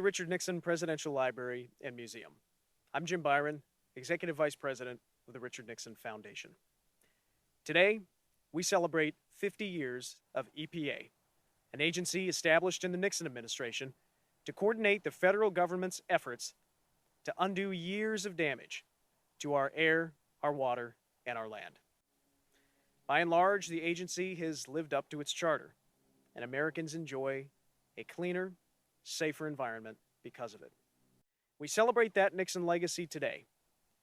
The Richard Nixon Presidential Library and Museum. I'm Jim Byron, Executive Vice President of the Richard Nixon Foundation. Today, we celebrate 50 years of EPA, an agency established in the Nixon administration to coordinate the federal government's efforts to undo years of damage to our air, our water, and our land. By and large, the agency has lived up to its charter, and Americans enjoy a cleaner, safer environment because of it. We celebrate that Nixon legacy today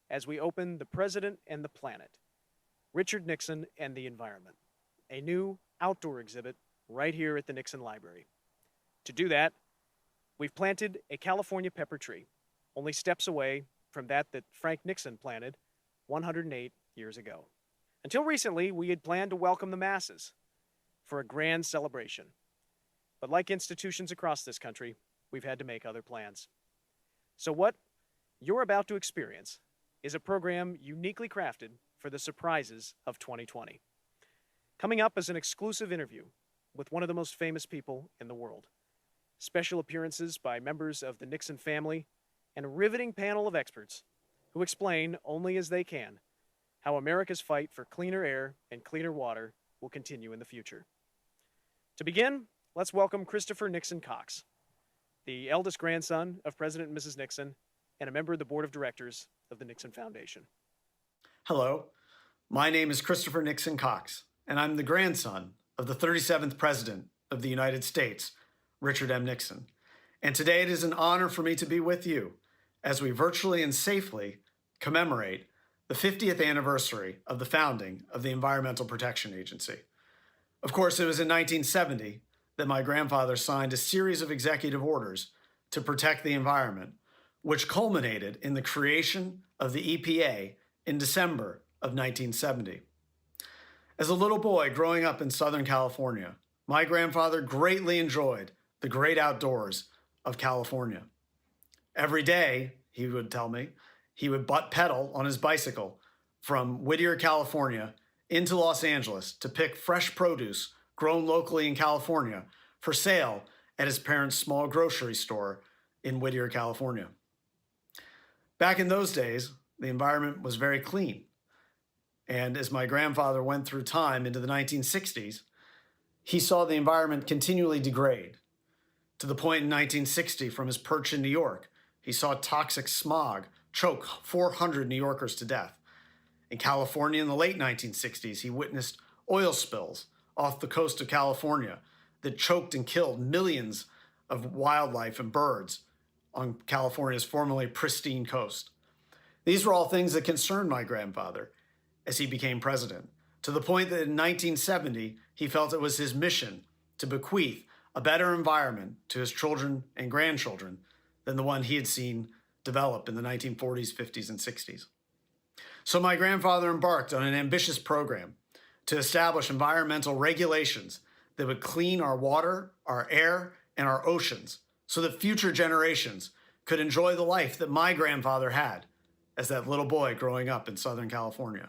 as we open The President and the Planet, Richard Nixon and the Environment, a new outdoor exhibit right here at the Nixon Library. To do that, we've planted a California pepper tree, only steps away from that Frank Nixon planted 108 years ago. Until recently, we had planned to welcome the masses for a grand celebration. But like institutions across this country, we've had to make other plans. So what you're about to experience is a program uniquely crafted for the surprises of 2020. Coming up is an exclusive interview with one of the most famous people in the world. Special appearances by members of the Nixon family and a riveting panel of experts who explain, only as they can, how America's fight for cleaner air and cleaner water will continue in the future. To begin, let's welcome Christopher Nixon Cox, the eldest grandson of President and Mrs. Nixon and a member of the board of directors of the Nixon Foundation. Hello, my name is Christopher Nixon Cox, and I'm the grandson of the 37th President of the United States, Richard M. Nixon. And today it is an honor for me to be with you as we virtually and safely commemorate the 50th anniversary of the founding of the Environmental Protection Agency. Of course, it was in 1970 that my grandfather signed a series of executive orders to protect the environment, which culminated in the creation of the EPA in December of 1970. As a little boy growing up in Southern California, my grandfather greatly enjoyed the great outdoors of California. Every day, he would tell me, he would butt pedal on his bicycle from Whitaker, California, into Los Angeles to pick fresh produce grown locally in California for sale at his parents' small grocery store in Whitaker, California. Back in those days, the environment was very clean. And as my grandfather went through time into the 1960s, he saw the environment continually degrade. To the point in 1960, from his perch in New York, he saw toxic smog choke 400 New Yorkers to death. In California in the late 1960s, he witnessed oil spills off the coast of California that choked and killed millions of wildlife and birds on California's formerly pristine coast. These were all things that concerned my grandfather as he became president, to the point that in 1970, he felt it was his mission to bequeath a better environment to his children and grandchildren than the one he had seen develop in the 1940s, 50s, and 60s. So my grandfather embarked on an ambitious program to establish environmental regulations that would clean our water, our air, and our oceans so that future generations could enjoy the life that my grandfather had as that little boy growing up in Southern California.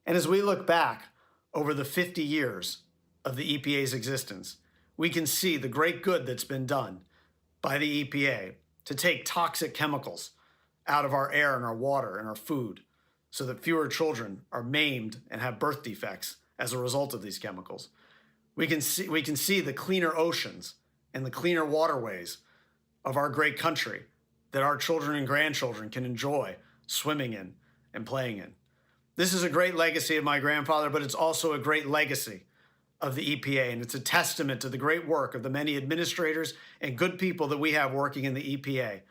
And as we look back over the 50 years of the EPA's existence, we can see the great good that's been done by the EPA to take toxic chemicals out of our air and our water and our food so that fewer children are maimed and have birth defects as a result of these chemicals. We can see the cleaner oceans and the cleaner waterways of our great country that our children and grandchildren can enjoy swimming in and playing in. This is a great legacy of my grandfather, but it's also a great legacy of the EPA, and it's a testament to the great work of the many administrators and good people that we have working in the EPA,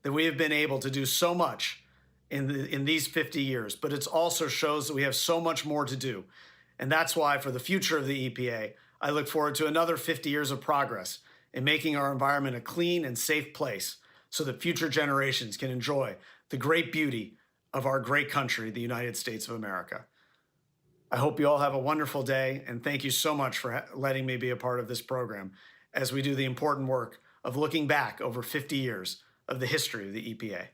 that we have been able to do so much in these 50 years, but it also shows that we have so much more to do. And that's why for the future of the EPA, I look forward to another 50 years of progress in making our environment a clean and safe place so that future generations can enjoy the great beauty of our great country, the United States of America. I hope you all have a wonderful day, and thank you so much for letting me be a part of this program as we do the important work of looking back over 50 years of the history of the EPA.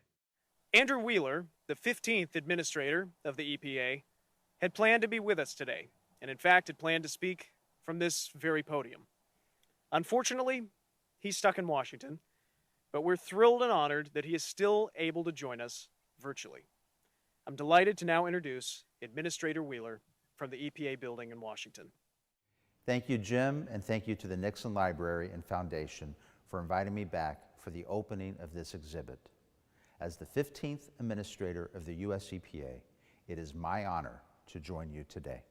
Andrew Wheeler, the 15th administrator of the EPA, had planned to be with us today, and in fact had planned to speak from this very podium. Unfortunately, he's stuck in Washington, but we're thrilled and honored that he is still able to join us virtually. I'm delighted to now introduce Administrator Wheeler from the EPA building in Washington. Thank you, Jim, and thank you to the Nixon Library and Foundation for inviting me back for the opening of this exhibit. As the 15th Administrator of the U.S. EPA, it is my honor to join you today.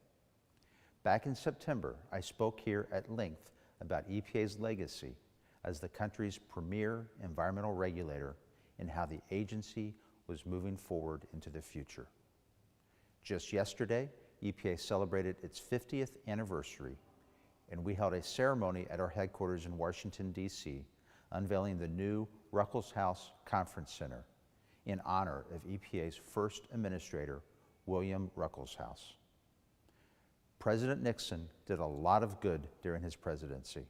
Back in September, I spoke here at length about EPA's legacy as the country's premier environmental regulator and how the agency was moving forward into the future. Just yesterday, EPA celebrated its 50th anniversary, and we held a ceremony at our headquarters in Washington, D.C., unveiling the new Ruckelshaus Conference Center in honor of EPA's first administrator, William Ruckelshaus. President Nixon did a lot of good during his presidency,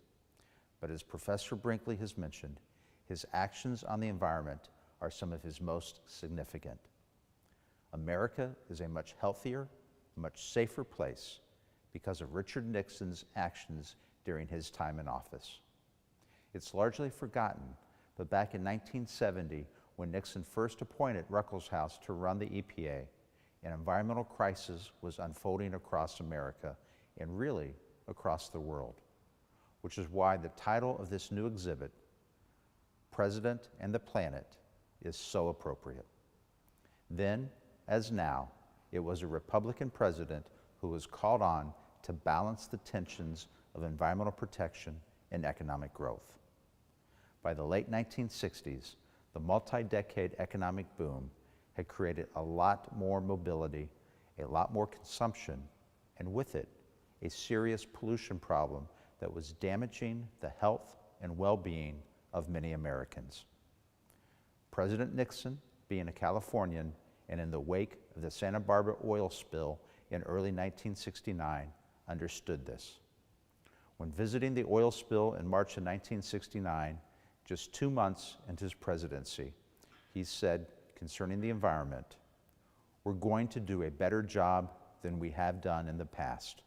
but as Professor Brinkley has mentioned, his actions on the environment are some of his most significant. America is a much healthier, much safer place because of Richard Nixon's actions during his time in office. It's largely forgotten, but back in 1970, when Nixon first appointed Ruckelshaus to run the EPA, an environmental crisis was unfolding across America and really across the world, which is why the title of this new exhibit, President and the Planet, is so appropriate. Then, as now, it was a Republican president who was called on to balance the tensions of environmental protection and economic growth. By the late 1960s, the multi-decade economic boom had created a lot more mobility, a lot more consumption, and with it, a serious pollution problem that was damaging the health and well-being of many Americans. President Nixon, being a Californian and in the wake of the Santa Barbara oil spill in early 1969, understood this. When visiting the oil spill in March of 1969, just 2 months into his presidency, he said concerning the environment, "We're going to do a better job than we have done in the past."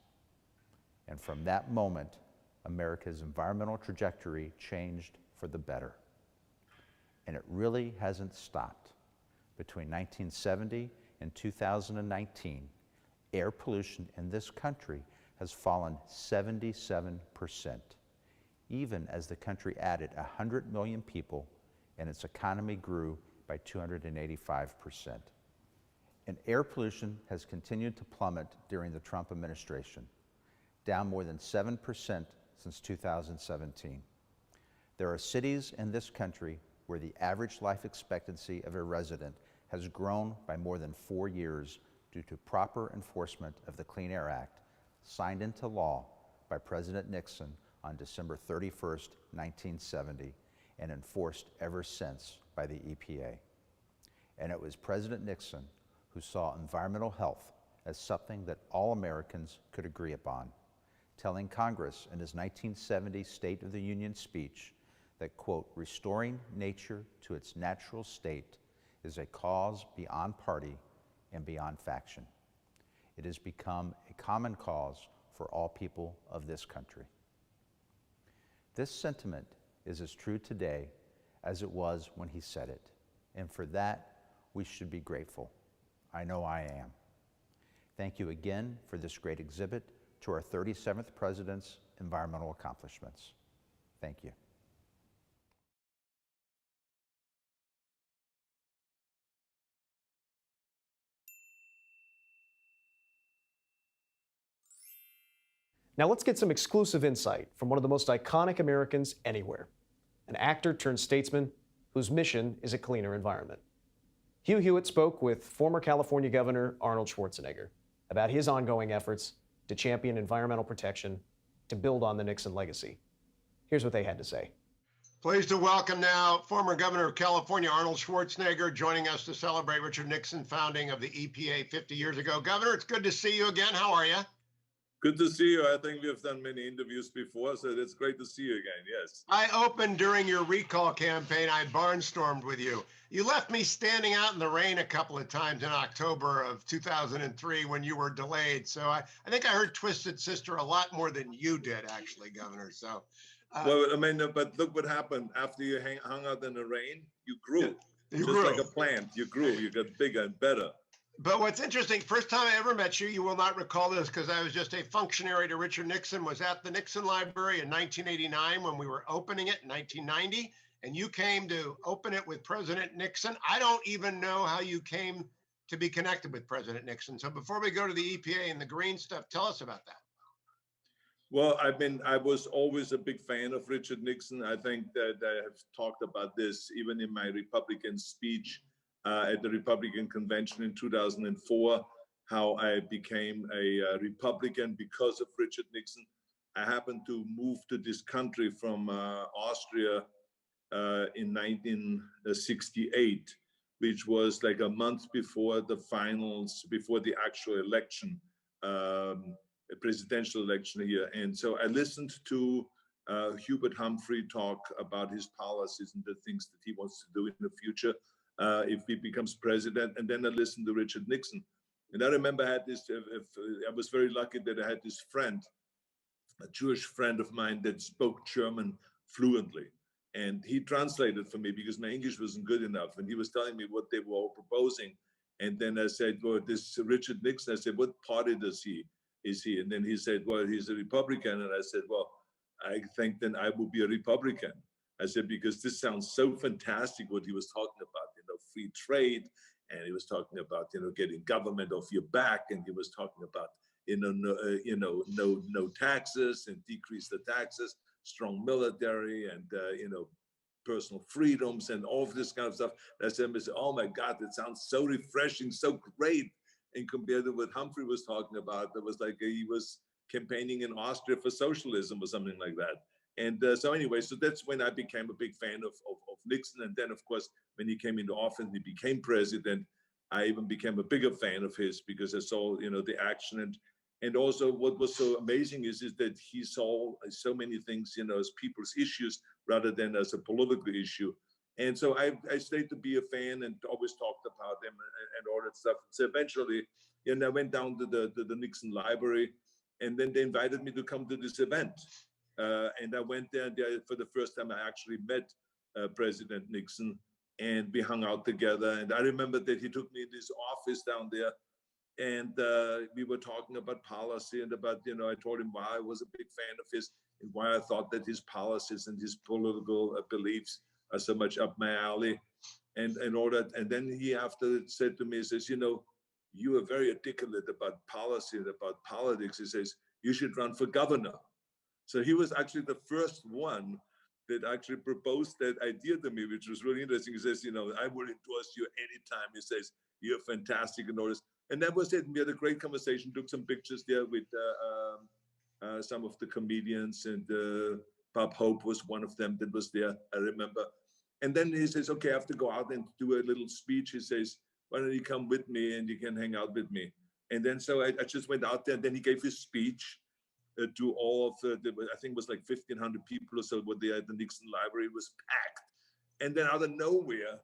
And from that moment, America's environmental trajectory changed for the better. And it really hasn't stopped. Between 1970 and 2019, air pollution in this country has fallen 77%, even as the country added 100 million people and its economy grew by 285%. And air pollution has continued to plummet during the Trump administration, down more than 7% since 2017. There are cities in this country where the average life expectancy of a resident has grown by more than 4 years due to proper enforcement of the Clean Air Act, signed into law by President Nixon on December 31st, 1970, and enforced ever since by the EPA. And it was President Nixon who saw environmental health as something that all Americans could agree upon, telling Congress in his 1970 State of the Union speech that, quote, "restoring nature to its natural state is a cause beyond party and beyond faction. It has become a common cause for all people of this country." This sentiment is as true today as it was when he said it, and for that, we should be grateful. I know I am. Thank you again for this great exhibit to our 37th President's environmental accomplishments. Thank you. Now let's get some exclusive insight from one of the most iconic Americans anywhere, an actor turned statesman whose mission is a cleaner environment. Hugh Hewitt spoke with former California Governor Arnold Schwarzenegger about his ongoing efforts to champion environmental protection to build on the Nixon legacy. Here's what they had to say. Pleased to welcome now former Governor of California, Arnold Schwarzenegger, joining us to celebrate Richard Nixon founding of the EPA 50 years ago. Governor, it's good to see you again. How are you? Good to see you. I think we have done many interviews before, so it's great to see you again, yes. I opened during your recall campaign. I barnstormed with you. You left me standing out in the rain a couple of times in October of 2003 when you were delayed. So I think I heard Twisted Sister a lot more than you did, actually, Governor. So Well, I mean, but look what happened after you hung out in the rain. You grew, You just grew. like a plant. You grew. You got bigger and better. But what's interesting, first time I ever met you, you will not recall this because I was just a functionary to Richard Nixon, was at the Nixon Library in 1989 when we were opening it in 1990. And you came to open it with President Nixon. I don't even know how you came to be connected with President Nixon. So before we go to the EPA and the green stuff, tell us about that. Well, I was always a big fan of Richard Nixon. I think that I have talked about this even in my Republican speech at the Republican convention in 2004, how I became a Republican because of Richard Nixon. I happened to move to this country from Austria in 1968, which was like a month before the finals, before the actual election. A presidential election here. And so I listened to Hubert Humphrey talk about his policies and the things that he wants to do in the future if he becomes president. And then I listened to Richard Nixon. And I remember I had this, I was very lucky that I had this friend, a Jewish friend of mine that spoke German fluently. And he translated for me because my English wasn't good enough. And he was telling me what they were all proposing. And then I said, well, this Richard Nixon, I said, what party is he? And then he said, well, he's a Republican. And I said, well, I think then I will be a Republican. I said, because this sounds so fantastic what he was talking about, free trade. And he was talking about, getting government off your back. And he was talking about, no taxes and decrease the taxes, strong military and, personal freedoms and all of this kind of stuff. And I said, oh my God, that sounds so refreshing, so great. And compared to what Humphrey was talking about, that was like he was campaigning in Austria for socialism or something like that. And so anyway, so that's when I became a big fan of Nixon. And then, of course, when he came into office and he became president, I even became a bigger fan of his because I saw, the action. And also what was so amazing is that he saw so many things, as people's issues rather than as a political issue. And so I stayed to be a fan and always talked about them and all that stuff. So eventually, I went down to the Nixon Library, and then they invited me to come to this event. And I went there for the first time. I actually met President Nixon, and we hung out together. And I remember that he took me in his office down there, and we were talking about policy and about, I told him why I was a big fan of his and why I thought that his policies and his political beliefs are so much up my alley and all that. And then he after said to me, he says, you are very articulate about policy and about politics. He says, you should run for governor. So he was actually the first one that actually proposed that idea to me, which was really interesting. He says, I will endorse you anytime. He says, you're fantastic and all this. And that was it. We had a great conversation, took some pictures there with some of the comedians, and Bob Hope was one of them that was there, I remember. And then he says, okay, I have to go out and do a little speech. He says, why don't you come with me and you can hang out with me? And then so I just went out there, and then he gave his speech to all of I think it was like 1,500 people or so were there at the Nixon Library. It was packed. And then out of nowhere,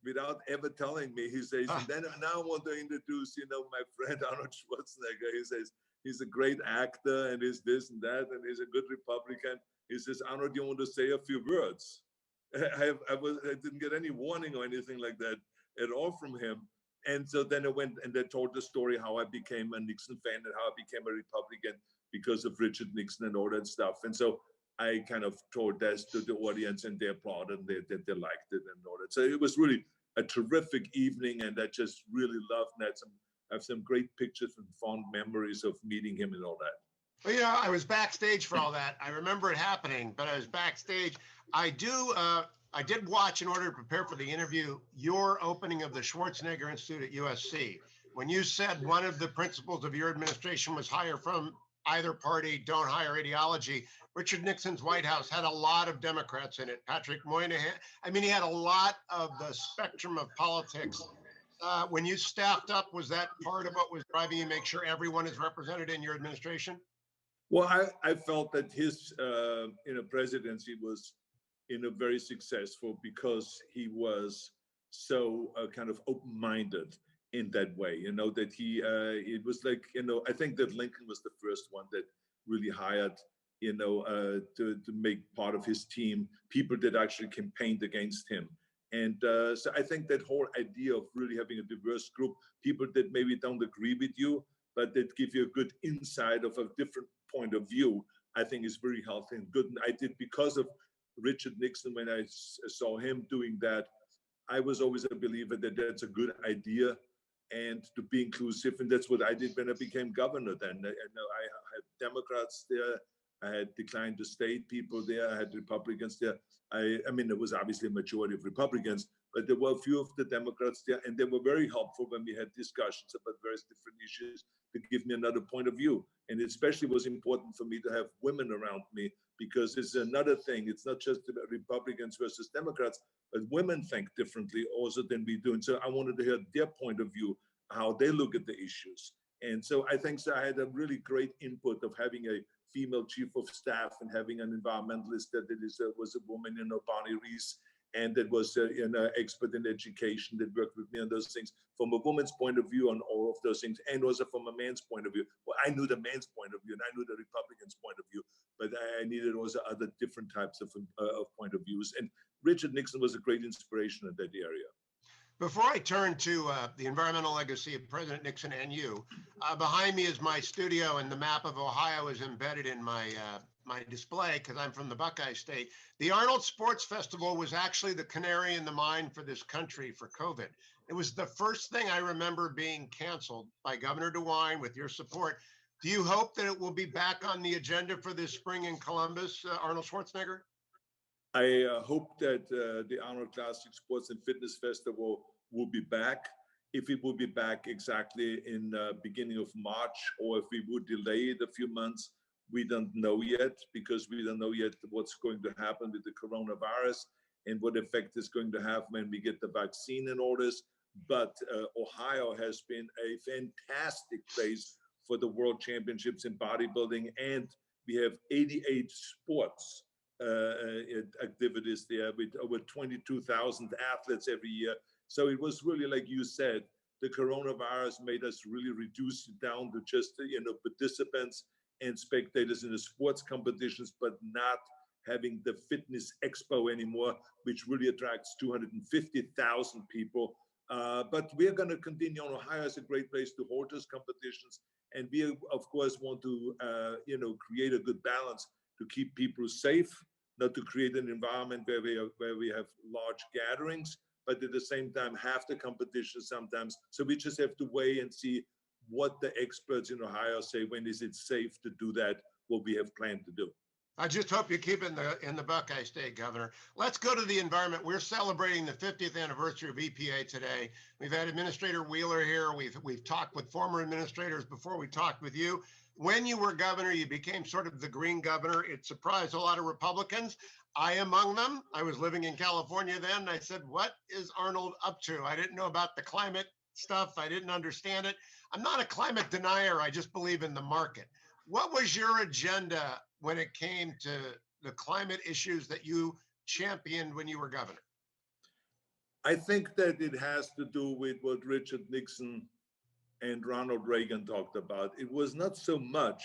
without ever telling me, he says, and then now I want to introduce, my friend Arnold Schwarzenegger. He says, he's a great actor and he's this and that, and he's a good Republican. He says, Arnold, do you want to say a few words? I didn't get any warning or anything like that at all from him. And so then I went and I told the story how I became a Nixon fan and how I became a Republican because of Richard Nixon and all that stuff. And so I kind of told that to the audience, and they applauded and they liked it and all that. So it was really a terrific evening, and I just really loved that. I have some great pictures and fond memories of meeting him and all that. Well, I was backstage for all that. I remember it happening, but I was backstage. I did watch, in order to prepare for the interview, your opening of the Schwarzenegger Institute at USC. When you said one of the principles of your administration was hire from either party, don't hire ideology, Richard Nixon's White House had a lot of Democrats in it. Patrick Moynihan, he had a lot of the spectrum of politics. When you staffed up, was that part of what was driving you to make sure everyone is represented in your administration? Well, I felt that his presidency was very successful because he was so kind of open-minded in that way, that he, it was like, I think that Lincoln was the first one that really hired to make part of his team, people that actually campaigned against him. And so I think that whole idea of really having a diverse group, people that maybe don't agree with you, but that give you a good insight of a different point of view, I think is very healthy and good. And I did, because of Richard Nixon, when I saw him doing that, I was always a believer that that's a good idea and to be inclusive. And that's what I did when I became governor then. I had Democrats there, I had declined to state people there, I had Republicans there. I mean, there was obviously a majority of Republicans, but there were a few of the Democrats there, and they were very helpful when we had discussions about various different issues to give me another point of view. And it especially was important for me to have women around me, because it's another thing. It's not just about Republicans versus Democrats, but women think differently also than we do. And so I wanted to hear their point of view, how they look at the issues. And so I think so I had a really great input of having a female chief of staff and having an environmentalist that was a woman, Bonnie Reese, and that was an expert in education that worked with me on those things from a woman's point of view on all of those things, and also from a man's point of view. Well, I knew the man's point of view and I knew the Republicans' point of view, but I needed also other different types of point of views. And Richard Nixon was a great inspiration in that area. Before I turn to the environmental legacy of President Nixon and you, behind me is my studio, and the map of Ohio is embedded in my my display because I'm from the Buckeye State. The Arnold Sports Festival was actually the canary in the mine for this country for COVID. It was the first thing I remember being canceled by Governor DeWine with your support. Do you hope that it will be back on the agenda for this spring in Columbus, Arnold Schwarzenegger? I hope that the Arnold Classic Sports and Fitness Festival will be back. If it will be back exactly in beginning of March, or if we would delay it a few months, we don't know yet, because we don't know yet what's going to happen with the coronavirus and what effect it's going to have when we get the vaccine and all this. But Ohio has been a fantastic place for the World Championships in bodybuilding, and we have 88 sports activities there with over 22,000 athletes every year. So it was really, like you said, the coronavirus made us really reduce it down to just participants and spectators in the sports competitions, but not having the fitness expo anymore, which really attracts 250,000 people. But we're going to continue on. Ohio is a great place to hold those competitions, and we of course want to create a good balance to keep people safe, not to create an environment where we have large gatherings, but at the same time have the competition sometimes. So we just have to wait and see what the experts in Ohio say. When is it safe to do that, what we have planned to do. I just hope you keep it in the Buckeye State, Governor. Let's go to the environment. We're celebrating the 50th anniversary of EPA today. We've had Administrator Wheeler here. We've talked with former administrators before we talked with you. When you were governor, you became sort of the green governor. It surprised a lot of Republicans, I among them. I was living in California then, and I said, what is Arnold up to? I didn't know about the climate stuff. I didn't understand it. I'm not a climate denier. I just believe in the market. What was your agenda when it came to the climate issues that you championed when you were governor? I think that it has to do with what Richard Nixon and Ronald Reagan talked about. It was not so much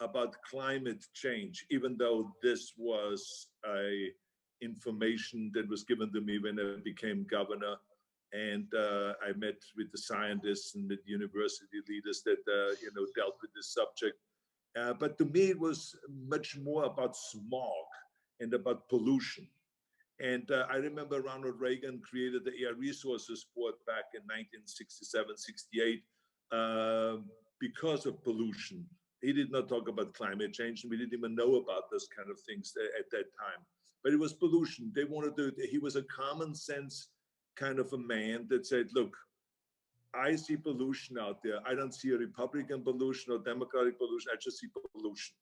about climate change, even though this was information that was given to me when I became governor. And I met with the scientists and the university leaders that dealt with this subject. But to me, it was much more about smog and about pollution. And I remember Ronald Reagan created the Air Resources Board back in 1967, 68, because of pollution. He did not talk about climate change, and we didn't even know about those kind of things at that time. But it was pollution. They wanted to, he was a common sense kind of a man that said, look, I see pollution out there. I don't see a Republican pollution or Democratic pollution. I just see pollution.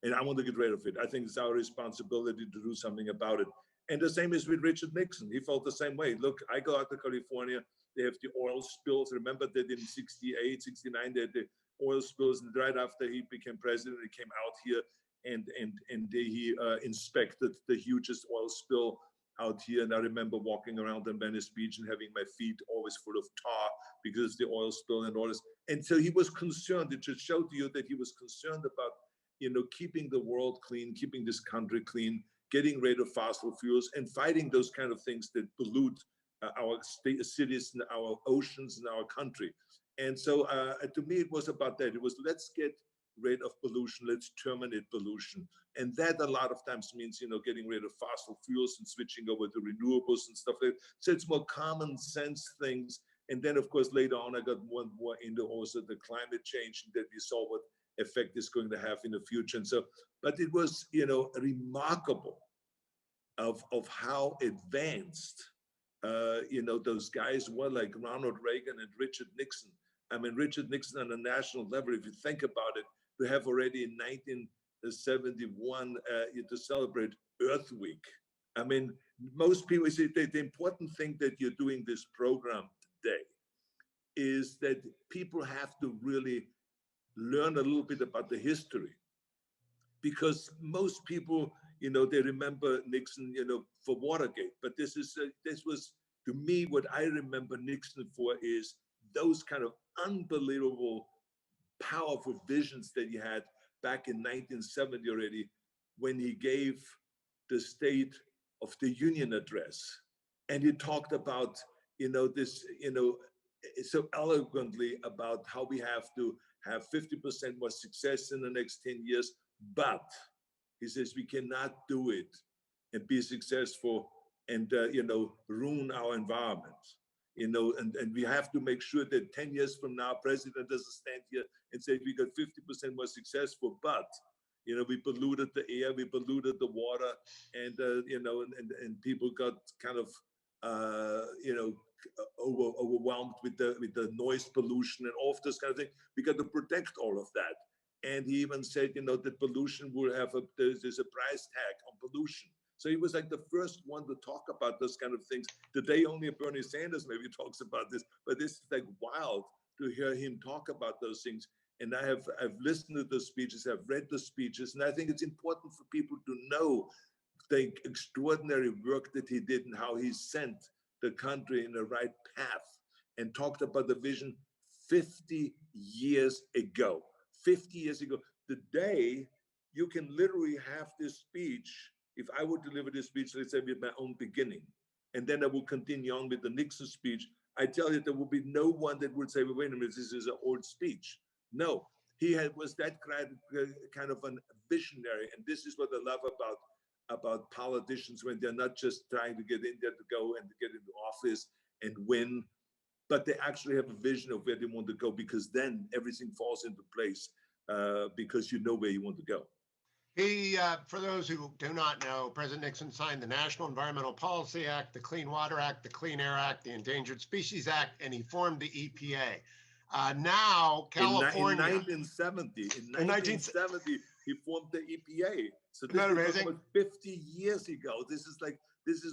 And I want to get rid of it. I think it's our responsibility to do something about it. And the same is with Richard Nixon. He felt the same way. Look, I go out to California. They have the oil spills. Remember that in 68, 69, they had the oil spills. And right after he became president, he came out here and he inspected the hugest oil spill out here. And I remember walking around on Venice Beach and having my feet always full of tar because of the oil spill and all this. And so he was concerned. It just showed you that he was concerned about keeping the world clean, keeping this country clean, getting rid of fossil fuels, and fighting those kind of things that pollute our cities and our oceans and our country. And so to me, it was about that. It was, let's get rid of pollution, let's terminate pollution. And that a lot of times means, getting rid of fossil fuels and switching over to renewables and stuff like that. So it's more common sense things. And then, of course, later on, I got more and more into also the climate change that we saw what effect it's going to have in the future. And so, but it was, remarkable of how advanced, those guys were, like Ronald Reagan and Richard Nixon. I mean, Richard Nixon on a national level, if you think about it, to have already in 1971 to celebrate Earth Week. I mean, most people say the important thing that you're doing this program today is that people have to really learn a little bit about the history, because most people, they remember Nixon, for Watergate, but this was, to me, what I remember Nixon for is those kind of unbelievable, powerful visions that he had back in 1970 already, when he gave the State of the Union address. And he talked about, this, so eloquently about how we have to have 50% more success in the next 10 years. But he says we cannot do it and be successful and, ruin our environment. And we have to make sure that 10 years from now, President doesn't stand here and say we got 50% more successful, but, we polluted the air, we polluted the water, and, and people got kind of, overwhelmed with the noise pollution and all of this kind of thing. We got to protect all of that. And he even said, that pollution will have there's a price tag on pollution. So he was like the first one to talk about those kind of things. Today, only Bernie Sanders maybe talks about this, but this is like wild to hear him talk about those things. And I've listened to the speeches, I've read the speeches, and I think it's important for people to know the extraordinary work that he did and how he sent the country in the right path, and talked about the vision 50 years ago. 50 years ago. Today, you can literally have this speech. If I would deliver this speech, let's say with my own beginning, and then I will continue on with the Nixon speech, I tell you, there will be no one that would say, well, wait a minute, this is an old speech. No, he was that kind of a visionary. And this is what I love about politicians, when they're not just trying to get in there to go and to get into office and win, but they actually have a vision of where they want to go, because then everything falls into place, because you know where you want to go. He, for those who do not know, President Nixon signed the National Environmental Policy Act, the Clean Water Act, the Clean Air Act, the Endangered Species Act, and he formed the EPA. Now, California. In 1970, he formed the EPA. So this is amazing? 50 years ago. This is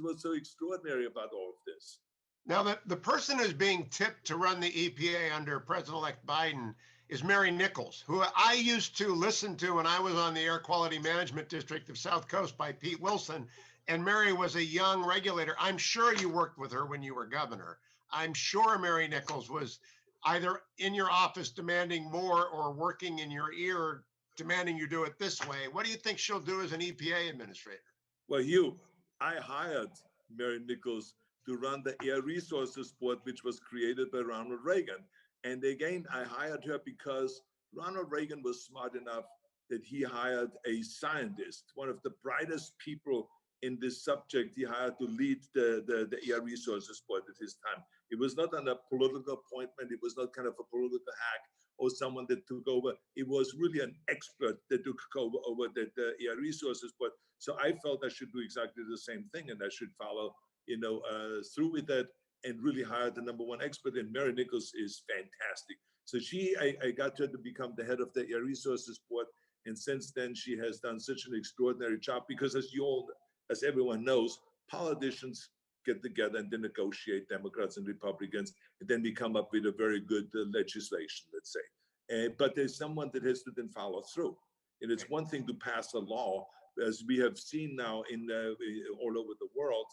what's so extraordinary about all of this. Now, the person who's being tipped to run the EPA under President-elect Biden is Mary Nichols, who I used to listen to when I was on the Air Quality Management District of South Coast by Pete Wilson. And Mary was a young regulator. I'm sure you worked with her when you were governor. I'm sure Mary Nichols was either in your office demanding more, or working in your ear demanding you do it this way. What do you think she'll do as an EPA administrator? Well, Hugh, I hired Mary Nichols to run the Air Resources Board, which was created by Ronald Reagan. And again, I hired her because Ronald Reagan was smart enough that he hired a scientist, one of the brightest people in this subject. He hired to lead the Air Resources Board at his time. It was not a political appointment. It was not kind of a political hack or someone that took over. It was really an expert that took over the Air Resources Board. So I felt I should do exactly the same thing, and I should follow through with that, and really hire the number one expert. And Mary Nichols is fantastic. So I got her to become the head of the Air Resources Board. And since then, she has done such an extraordinary job, because as everyone knows, politicians get together and then negotiate, Democrats and Republicans, and then we come up with a very good legislation, let's say. But there's someone that has to then follow through. And it's one thing to pass a law, as we have seen now all over the world.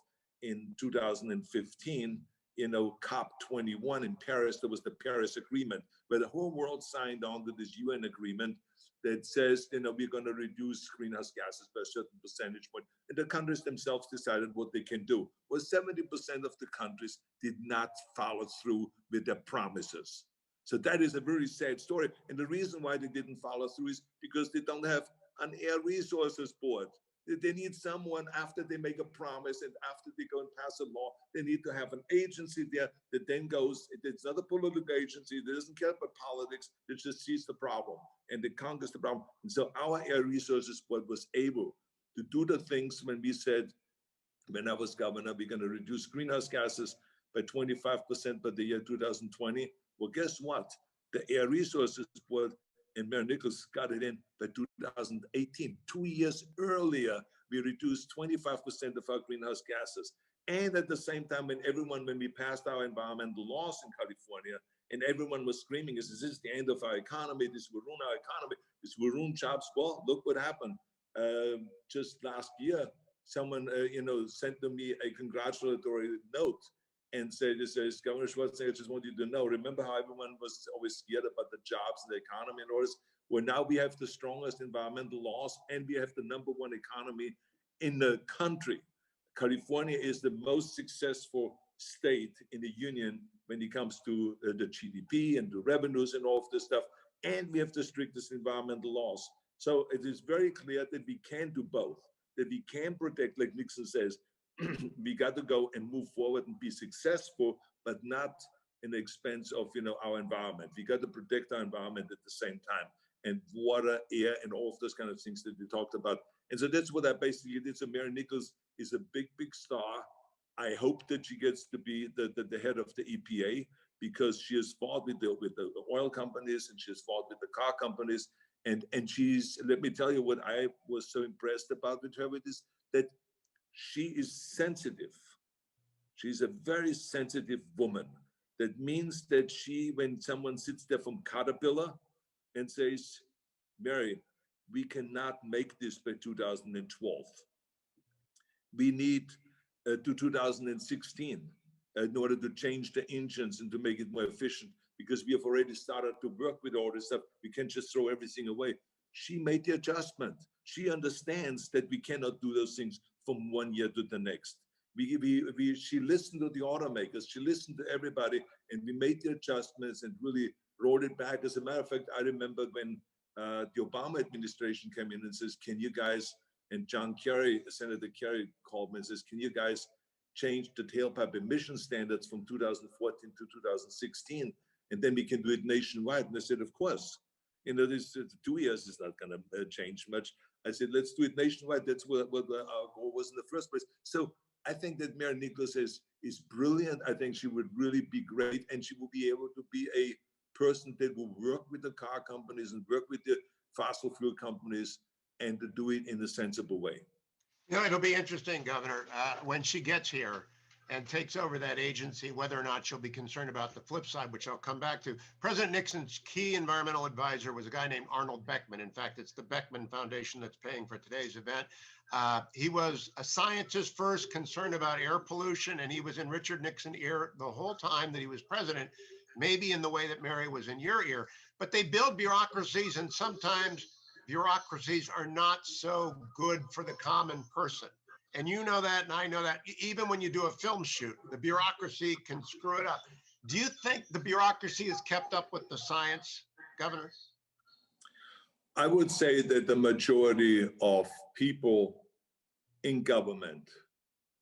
In 2015, COP21 in Paris, there was the Paris Agreement, where the whole world signed on to this UN agreement that says, we're going to reduce greenhouse gases by a certain percentage point. And the countries themselves decided what they can do. Well, 70% of the countries did not follow through with their promises. So that is a very sad story. And the reason why they didn't follow through is because they don't have an air resources board. They need someone, after they make a promise and after they go and pass a law, they need to have an agency there that then goes, it's not a political agency, that doesn't care about politics, that just sees the problem and that conquers the problem. And so our Air Resources Board was able to do the things when we said, when I was governor, we're going to reduce greenhouse gases by 25% by the year 2020. Well, guess what? The Air Resources Board and Mayor Nichols got it in by 2018. 2 years earlier, we reduced 25% of our greenhouse gases. And at the same time, when we passed our environmental laws in California, and everyone was screaming, this is the end of our economy, this will ruin our economy, this will ruin jobs. Well, look what happened. Just last year, someone sent to me a congratulatory note and said, Governor Schwarzenegger, I just want you to know, remember how everyone was always scared about the jobs and the economy and all this? Well, now we have the strongest environmental laws and we have the #1 economy in the country. California is the most successful state in the union when it comes to the GDP and the revenues and all of this stuff. And we have the strictest environmental laws. So it is very clear that we can do both, that we can protect, like Nixon says, we got to go and move forward and be successful, but not in the expense of our environment. We got to protect our environment at the same time, and water, air, and all of those kind of things that we talked about. And so that's what I basically did. So Mary Nichols is a big, big star. I hope that she gets to be the head of the EPA, because she has fought with the oil companies and she has fought with the car companies. And she's, let me tell you what I was so impressed about with her with this, that she is sensitive. She's a very sensitive woman. That means that when someone sits there from Caterpillar and says, Mary, we cannot make this by 2012. We need to 2016 in order to change the engines and to make it more efficient, because we have already started to work with all this stuff. We can't just throw everything away. She made the adjustment. She understands that we cannot do those things from one year to the next. She listened to the automakers, she listened to everybody, and we made the adjustments and really rolled it back. As a matter of fact, I remember when the Obama administration came in and says, can you guys, and John Kerry, Senator Kerry called me and says, can you guys change the tailpipe emission standards from 2014 to 2016, and then we can do it nationwide? And I said, of course. This 2 years is not going to change much. I said, let's do it nationwide. That's what our goal was in the first place. So I think that Mary Nichols is brilliant. I think she would really be great, and she will be able to be a person that will work with the car companies and work with the fossil fuel companies and to do it in a sensible way. It'll be interesting, Governor, when she gets here and takes over that agency, whether or not she'll be concerned about the flip side, which I'll come back to. President Nixon's key environmental advisor was a guy named Arnold Beckman. In fact, it's the Beckman Foundation that's paying for today's event. He was a scientist first, concerned about air pollution, and he was in Richard Nixon's ear the whole time that he was president, maybe in the way that Mary was in your ear. But they build bureaucracies, and sometimes bureaucracies are not so good for the common person. And you know that, and I know that. Even when you do a film shoot, the bureaucracy can screw it up. Do you think the bureaucracy has kept up with the science, Governor? I would say that the majority of people in government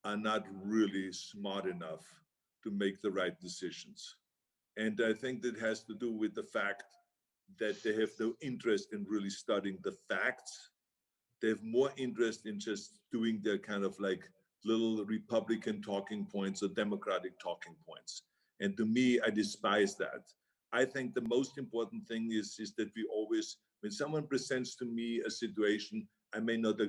are not really smart enough to make the right decisions. And I think that has to do with the fact that they have no interest in really studying the facts. They have more interest in just doing their kind of like little Republican talking points or Democratic talking points. And to me, I despise that. I think the most important thing is that we always, when someone presents to me a situation I may not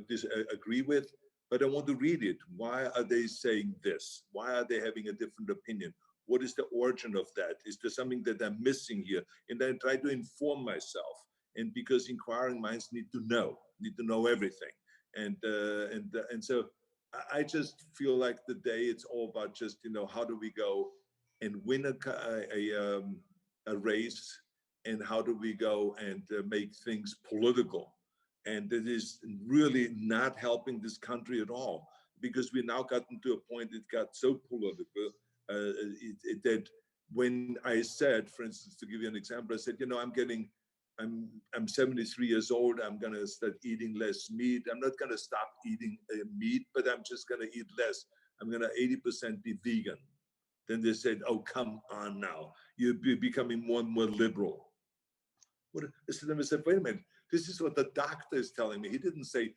agree with, but I want to read it. Why are they saying this? Why are they having a different opinion? What is the origin of that? Is there something that I'm missing here? And then try to inform myself. And because inquiring minds need to know everything. And so I just feel like today it's all about just, how do we go and win a race and how do we go and make things political. And it is really not helping this country at all, because we now gotten to a point it got so political that when I said, for instance, to give you an example, I said, you know, I'm 73 years old. I'm going to start eating less meat. I'm not going to stop eating meat, but I'm just going to eat less. I'm going to 80% be vegan. Then they said, oh, come on now. You're becoming more and more liberal. What, I said, wait a minute. This is what the doctor is telling me. He didn't say,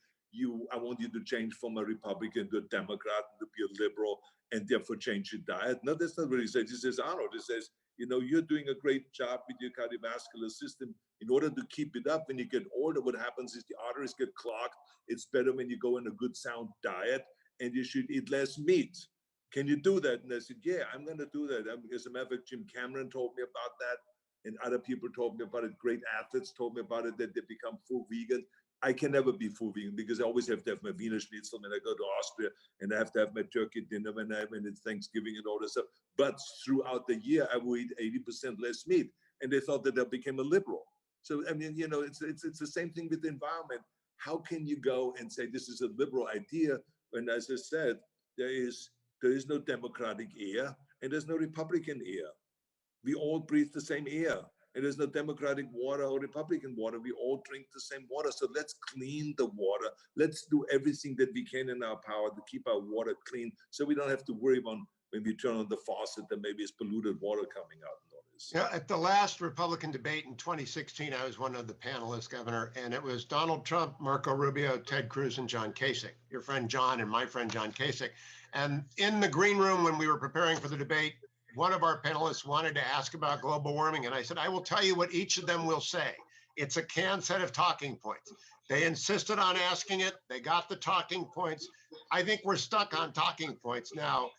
I want you to change from a Republican to a Democrat, to be a liberal, and therefore change your diet. No, that's not what he says. He says, Arnold, he says, you know, you're doing a great job with your cardiovascular system. In order to keep it up, when you get older, what happens is the arteries get clogged. It's better when you go on a good, sound diet, and you should eat less meat. Can you do that? And I said, yeah, I'm going to do that. As a matter of fact, Jim Cameron told me about that, and other people told me about it. Great athletes told me about it, that they become full vegan. I can never be full vegan because I always have to have my Wiener Schnitzel when I go to Austria, and I have to have my turkey dinner when it's Thanksgiving and all this stuff. But throughout the year, I will eat 80% less meat. And they thought that I became a liberal. So, I mean, you know, it's the same thing with the environment. How can you go and say this is a liberal idea when, as I said, there is no Democratic air and there's no Republican air. We all breathe the same air. And there's no Democratic water or Republican water. We all drink the same water. So let's clean the water. Let's do everything that we can in our power to keep our water clean, so we don't have to worry about when we turn on the faucet that maybe it's polluted water coming out and all this. Yeah, at the last Republican debate in 2016, I was one of the panelists, Governor, and it was Donald Trump, Marco Rubio, Ted Cruz, and John Kasich, your friend John and my friend John Kasich. And in the green room, when we were preparing for the debate, one of our panelists wanted to ask about global warming. And I said, I will tell you what each of them will say. It's a canned set of talking points. They insisted on asking it. They got the talking points. I think we're stuck on talking points now.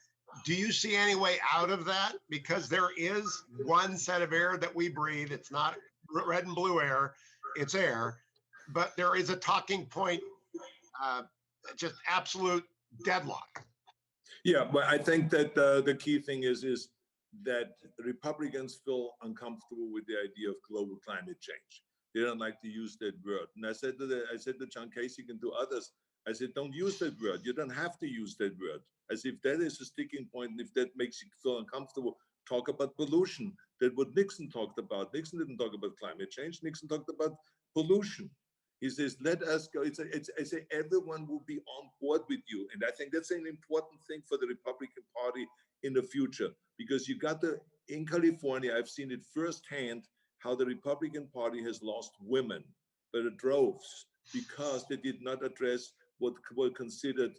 Do you see any way out of that? Because there is one set of air that we breathe. It's not red and blue air, it's air. But there is a talking point, just absolute deadlock. Yeah, but I think that the key thing is that Republicans feel uncomfortable with the idea of global climate change. They don't like to use that word. And I said to John Kasich and to others, I said, don't use that word. You don't have to use that word. As if that is a sticking point, and if that makes you feel uncomfortable, talk about pollution. That's what Nixon talked about. Nixon didn't talk about climate change. Nixon talked about pollution. He says, let us go. I say everyone will be on board with you. And I think that's an important thing for the Republican Party in the future, because you got in California, I've seen it firsthand, how the Republican Party has lost women by the droves because they did not address what were considered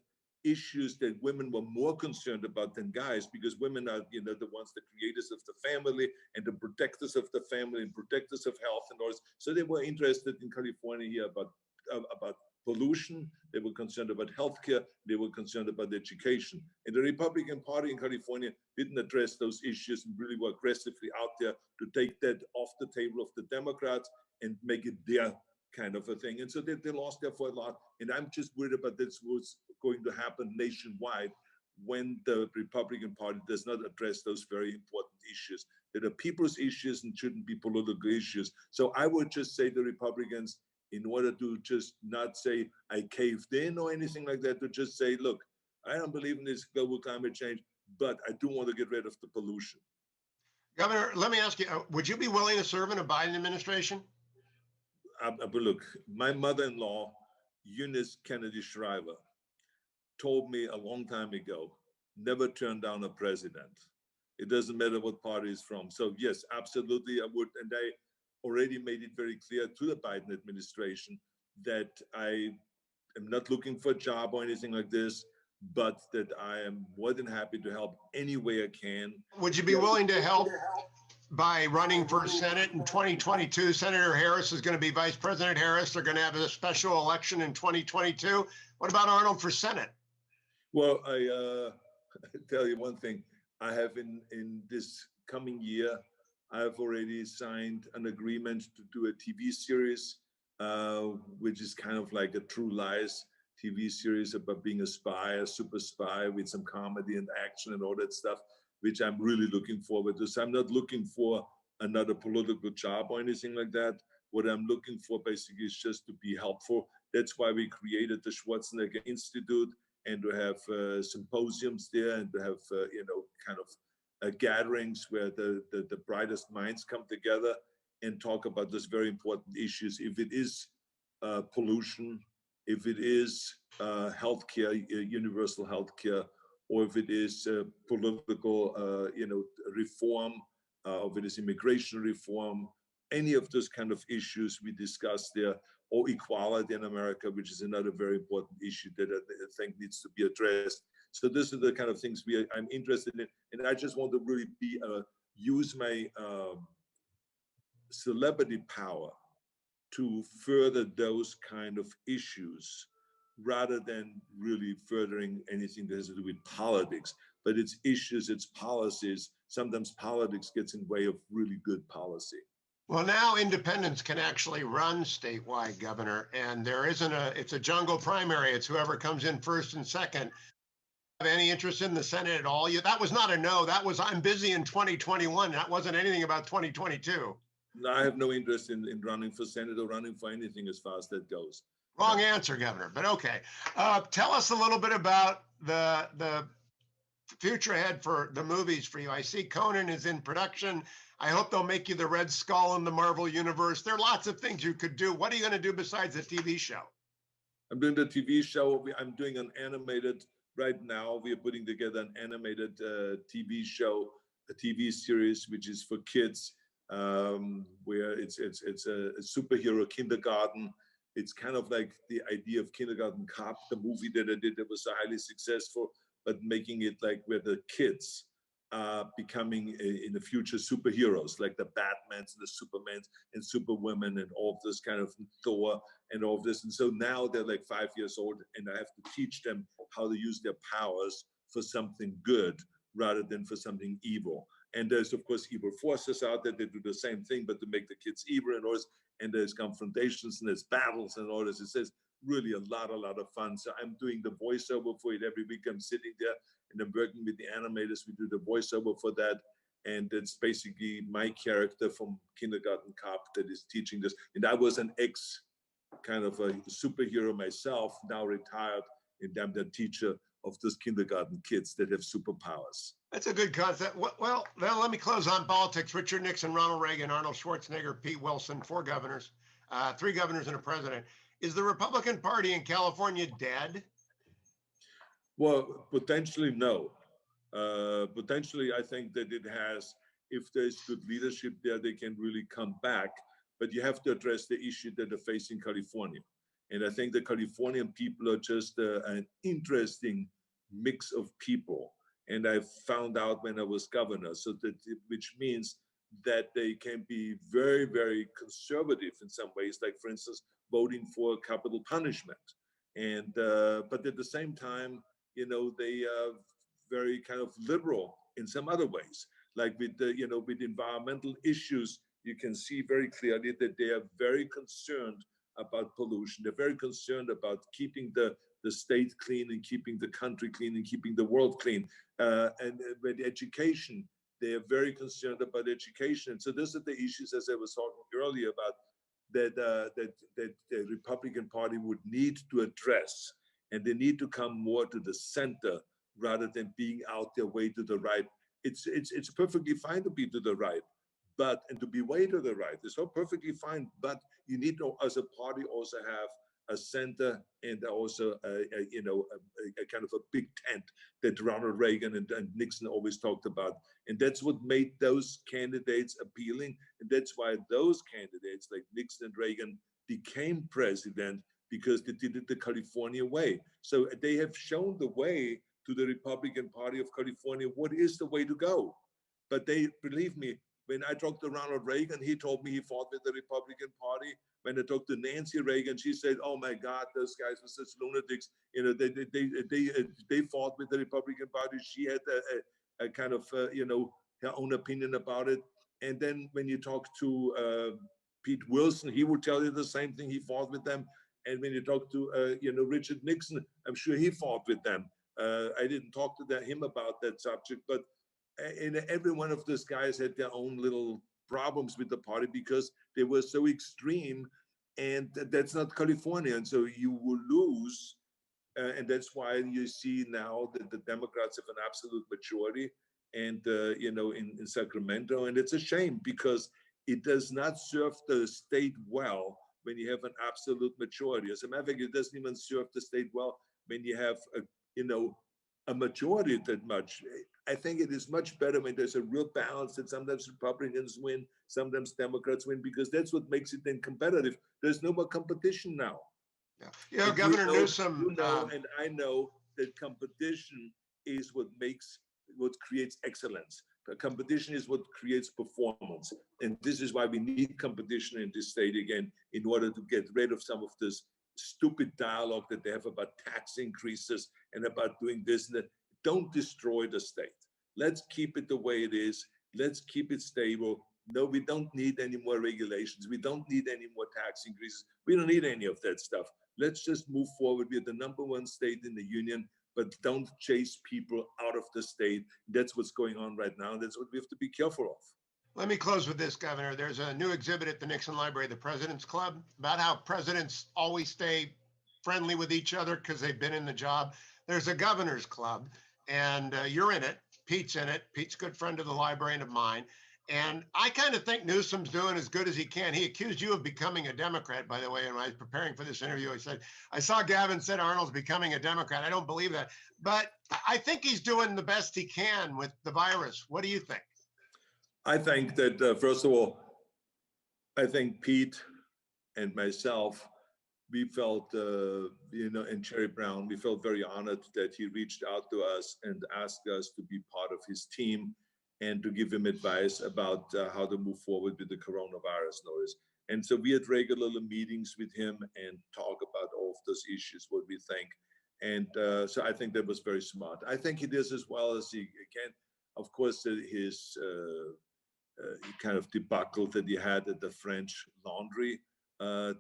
issues that women were more concerned about than guys, because women are, you know, the ones, the creators of the family and the protectors of the family and protectors of health and all this. So they were interested in California here about pollution. They were concerned about healthcare. They were concerned about education. And the Republican Party in California didn't address those issues and really were aggressively out there to take that off the table of the Democrats and make it their kind of a thing. And so they lost there for a lot. And I'm just worried about this what's going to happen nationwide when the Republican Party does not address those very important issues that are people's issues and shouldn't be political issues. So I would just say to Republicans, in order to just not say I caved in or anything like that, to just say, look, I don't believe in this global climate change, but I do want to get rid of the pollution. Governor, let me ask you, would you be willing to serve in a Biden administration? But look, my mother-in-law, Eunice Kennedy Shriver, told me a long time ago, never turn down a president. It doesn't matter what party he's from. So yes, absolutely I would. And I already made it very clear to the Biden administration that I am not looking for a job or anything like this, but that I am more than happy to help any way I can. Would you be willing to help by running for Senate in 2022? Senator Harris is going to be Vice President Harris. They're going to have a special election in 2022. What about Arnold for Senate? Well, I tell you one thing. I have in this coming year, I've already signed an agreement to do a TV series, which is kind of like a True Lies TV series about being a spy, a super spy with some comedy and action and all that stuff, which I'm really looking forward to. So I'm not looking for another political job or anything like that. What I'm looking for basically is just to be helpful. That's why we created the Schwarzenegger Institute, and to have symposiums there, and to have kind of gatherings where the brightest minds come together and talk about those very important issues. If it is pollution, if it is healthcare, universal healthcare, or if it is political, reform, or if it is immigration reform, any of those kind of issues we discuss there, or equality in America, which is another very important issue that I think needs to be addressed. So these are the kind of things I'm interested in, and I just want to really use my celebrity power to further those kind of issues, rather than really furthering anything that has to do with politics. But it's issues, it's policies. Sometimes politics gets in the way of really good policy. Well, now independents can actually run statewide, Governor, and it's a jungle primary. It's whoever comes in first and second. Have any interest in the Senate at all? That was not a no. That was, I'm busy in 2021. That wasn't anything about 2022. No, I have no interest in running for Senate or running for anything as far as that goes. Wrong answer, Governor, but okay. Tell us a little bit about the future ahead for the movies for you. I see Conan is in production. I hope they'll make you the Red Skull in the Marvel universe. There are lots of things you could do. What are you going to do besides the TV show? I'm doing the TV show. I'm doing an animated right now. We are putting together an animated TV show, a TV series, which is for kids, where it's a superhero kindergarten. It's kind of like the idea of Kindergarten Cop, the movie that I did that was highly successful, but making it like where the kids becoming in the future superheroes, like the Batmans and the Supermans and Superwomen and all of this kind of Thor and all of this. And so now they're like 5 years old, and I have to teach them how to use their powers for something good rather than for something evil. And there's, of course, evil forces out there that do the same thing, but to make the kids evil and all this. And there's confrontations and there's battles and all this. It says really a lot of fun. So I'm doing the voiceover for it every week. I'm sitting there and I'm working with the animators. We do the voiceover for that. And it's basically my character from Kindergarten Cop that is teaching this. And I was an ex kind of a superhero myself, now retired, and I'm the teacher of those kindergarten kids that have superpowers. That's a good concept. Well, let me close on politics. Richard Nixon, Ronald Reagan, Arnold Schwarzenegger, Pete Wilson, 4 governors, 3 governors and a president. Is the Republican Party in California dead? Well, potentially no. Potentially, I think that it has, if there's good leadership there, they can really come back. But you have to address the issue that they're facing California. And I think the Californian people are just an interesting mix of people. And I found out when I was governor, which means that they can be very, very conservative in some ways, like, for instance, voting for capital punishment. And but at the same time, they are very kind of liberal in some other ways, like with with environmental issues. You can see very clearly that they are very concerned about pollution. They're very concerned about keeping the state clean and keeping the country clean and keeping the world clean. And with education, they are very concerned about education. So those are the issues, as I was talking earlier about, that the Republican Party would need to address, and they need to come more to the center rather than being out their way to the right. It's perfectly fine to be to the right, and to be way to the right is so perfectly fine. But you need to, as a party, also have a center and also a kind of a big tent that Ronald Reagan and Nixon always talked about. And that's what made those candidates appealing. And that's why those candidates like Nixon and Reagan became president, because they did it the California way. So they have shown the way to the Republican Party of California, what is the way to go. But they, believe me, when I talked to Ronald Reagan, he told me he fought with the Republican Party. When I talked to Nancy Reagan, she said, "Oh my God, those guys were such lunatics. They fought with the Republican Party." She had a kind of her own opinion about it. And then when you talk to Pete Wilson, he would tell you the same thing. He fought with them. And when you talk to Richard Nixon, I'm sure he fought with them. I didn't talk to him about that subject, but and every one of those guys had their own little problems with the party because they were so extreme, and that's not California. And so you will lose. And that's why you see now that the Democrats have an absolute majority, and in Sacramento, and it's a shame because it does not serve the state well when you have an absolute majority. As a matter of fact, it doesn't even serve the state well when you have a majority that much. I think it is much better when there's a real balance, that sometimes Republicans win, sometimes Democrats win, because that's what makes it then competitive. There's no more competition now. Yeah. Governor Newsom. And I know that competition is what creates excellence. Competition is what creates performance. And this is why we need competition in this state again, in order to get rid of some of this stupid dialogue that they have about tax increases and about doing this and that. Don't destroy the state. Let's keep it the way it is. Let's keep it stable. No, we don't need any more regulations. We don't need any more tax increases. We don't need any of that stuff. Let's just move forward. We're the #1 state in the union, but don't chase people out of the state. That's what's going on right now. That's what we have to be careful of. Let me close with this, Governor. There's a new exhibit at the Nixon Library, the President's Club, about how presidents always stay friendly with each other because they've been in the job. There's a Governor's Club, and you're in it. Pete's in it. Pete's a good friend of the librarian of mine. And I kind of think Newsom's doing as good as he can. He accused you of becoming a Democrat, by the way. And when I was preparing for this interview, I said, I saw Gavin said Arnold's becoming a Democrat. I don't believe that. But I think he's doing the best he can with the virus. What do you think? I think that, first of all, I think Pete and myself, we felt, and Jerry Brown, we felt very honored that he reached out to us and asked us to be part of his team and to give him advice about how to move forward with the coronavirus notice. And so we had regular meetings with him and talk about all of those issues, what we think. And so I think that was very smart. I think he does as well as he can. Of course, his kind of debacle that he had at the French Laundry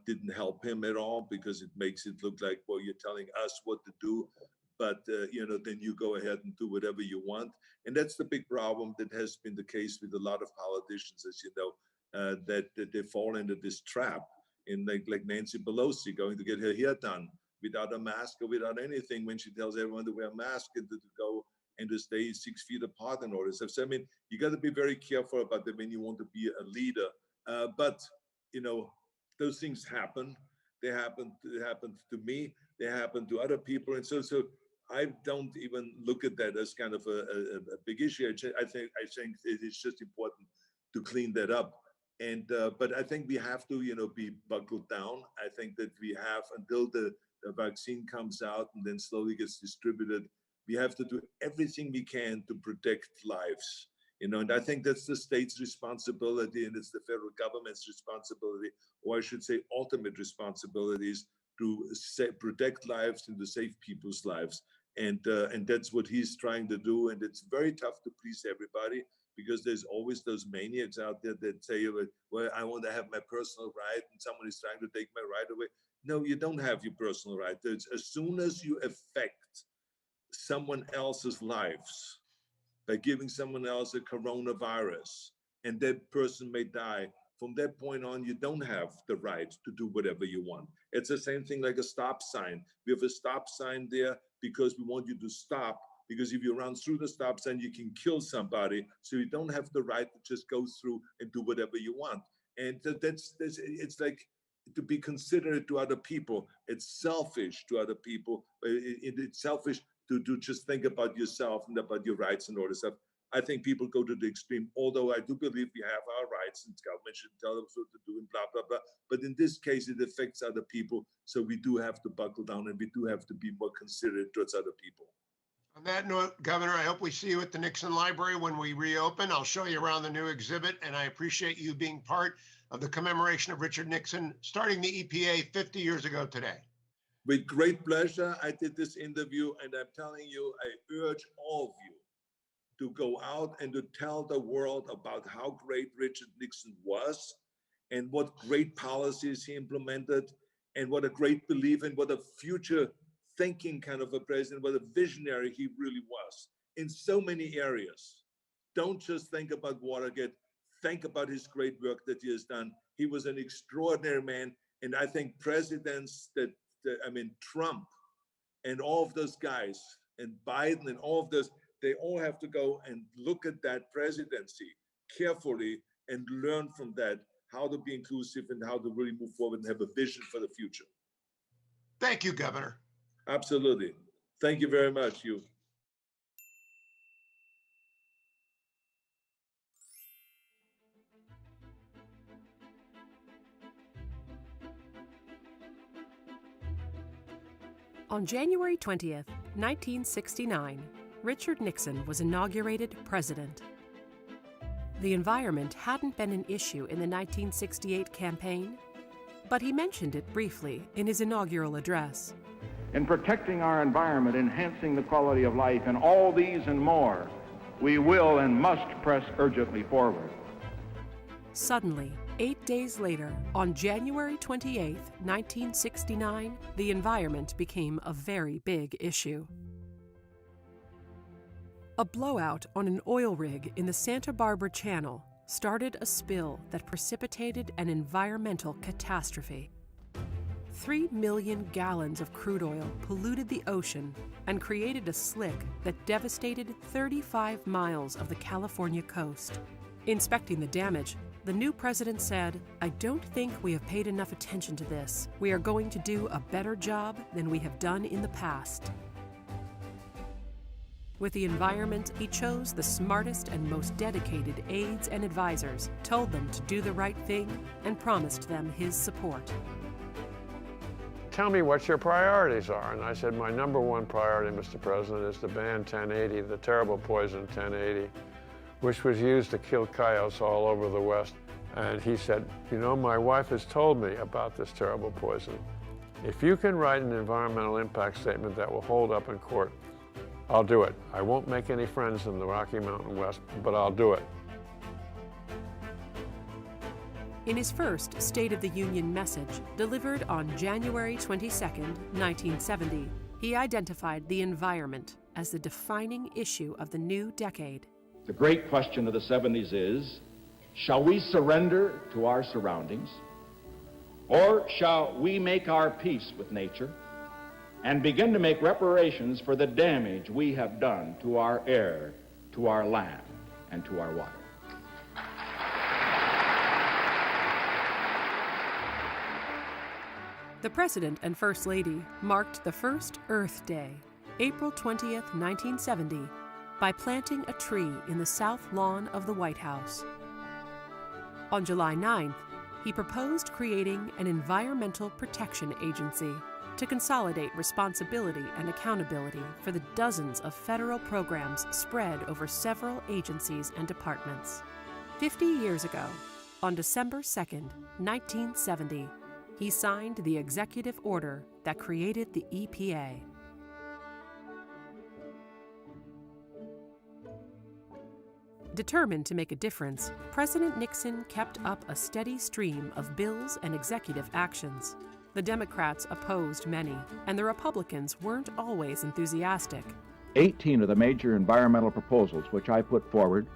didn't help him at all, because it makes it look like, well, you're telling us what to do, but then you go ahead and do whatever you want. And that's the big problem that has been the case with a lot of politicians, as you know, that they fall into this trap, in like Nancy Pelosi going to get her hair done without a mask or without anything, when she tells everyone to wear a mask and to go and to stay 6 feet apart and all this stuff. So I mean, you got to be very careful about that when you want to be a leader. But those things happen. They happened to me. They happen to other people, and so I don't even look at that as kind of a big issue. I think it's just important to clean that up. And but I think we have to be buckled down. I think that we have, until the vaccine comes out and then slowly gets distributed, we have to do everything we can to protect lives. And I think that's the state's responsibility, and it's the federal government's responsibility, or I should say ultimate responsibilities, to protect lives and to save people's lives. And that's what he's trying to do. And it's very tough to please everybody, because there's always those maniacs out there that say, well, I want to have my personal right, and someone is trying to take my right away. No, you don't have your personal right. As soon as you affect someone else's lives by giving someone else a coronavirus, and that person may die, from that point on, you don't have the right to do whatever you want. It's the same thing like a stop sign. We have a stop sign there because we want you to stop, because if you run through the stop sign, you can kill somebody. So you don't have the right to just go through and do whatever you want. And it's like, to be considerate to other people. It's selfish to other people. It's selfish to just think about yourself and about your rights and all this stuff. I think people go to the extreme, although I do believe we have our rights and government should tell us what to do and blah, blah, blah. But in this case, it affects other people. So we do have to buckle down, and we do have to be more considerate towards other people. On that note, Governor, I hope we see you at the Nixon Library when we reopen. I'll show you around the new exhibit, and I appreciate you being part of the commemoration of Richard Nixon starting the EPA 50 years ago today. With great pleasure, I did this interview, and I'm telling you, I urge all of you to go out and to tell the world about how great Richard Nixon was, and what great policies he implemented, and what a great belief and what a future thinking kind of a president, what a visionary he really was in so many areas. Don't just think about Watergate, think about his great work that he has done. He was an extraordinary man. And I think presidents Trump and all of those guys, and Biden and all of those, they all have to go and look at that presidency carefully and learn from that how to be inclusive and how to really move forward and have a vision for the future. Thank you, Governor. Absolutely. Thank you very much, you. On January 20th, 1969, Richard Nixon was inaugurated president. The environment hadn't been an issue in the 1968 campaign, but he mentioned it briefly in his inaugural address. In protecting our environment, enhancing the quality of life, and all these and more, we will and must press urgently forward. Suddenly, 8 days later, on January 28, 1969, the environment became a very big issue. A blowout on an oil rig in the Santa Barbara Channel started a spill that precipitated an environmental catastrophe. 3 million gallons of crude oil polluted the ocean and created a slick that devastated 35 miles of the California coast. Inspecting the damage, the new president said, "I don't think we have paid enough attention to this. We are going to do a better job than we have done in the past." With the environment, he chose the smartest and most dedicated aides and advisors, told them to do the right thing, and promised them his support. Tell me what your priorities are. And I said, my number one priority, Mr. President, is to ban 1080, the terrible poison 1080, which was used to kill coyotes all over the West. And he said, you know, my wife has told me about this terrible poison. If you can write an environmental impact statement that will hold up in court, I'll do it. I won't make any friends in the Rocky Mountain West, but I'll do it. In his first State of the Union message, delivered on January 22, 1970, he identified the environment as the defining issue of the new decade. The great question of the 70s is, shall we surrender to our surroundings, or shall we make our peace with nature and begin to make reparations for the damage we have done to our air, to our land, and to our water? The President and First Lady marked the first Earth Day, April 20th, 1970, by planting a tree in the south lawn of the White House. On July 9th, he proposed creating an Environmental Protection Agency to consolidate responsibility and accountability for the dozens of federal programs spread over several agencies and departments. 50 years ago, on December 2nd, 1970, he signed the executive order that created the EPA. Determined to make a difference, President Nixon kept up a steady stream of bills and executive actions. The Democrats opposed many, and the Republicans weren't always enthusiastic. 18 of the major environmental proposals which I put forward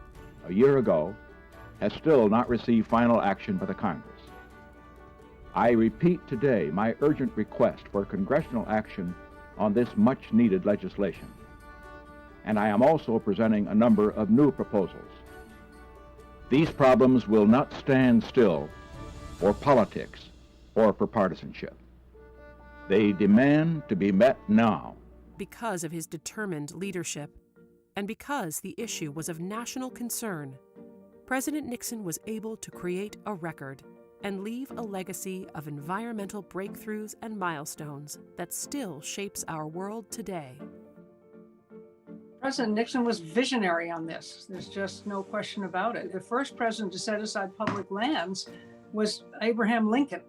a year ago have still not received final action by the Congress. I repeat today my urgent request for congressional action on this much-needed legislation. And I am also presenting a number of new proposals. These problems will not stand still for politics or for partisanship. They demand to be met now. Because of his determined leadership, and because the issue was of national concern, President Nixon was able to create a record and leave a legacy of environmental breakthroughs and milestones that still shapes our world today. President Nixon was visionary on this. There's just no question about it. The first president to set aside public lands was Abraham Lincoln.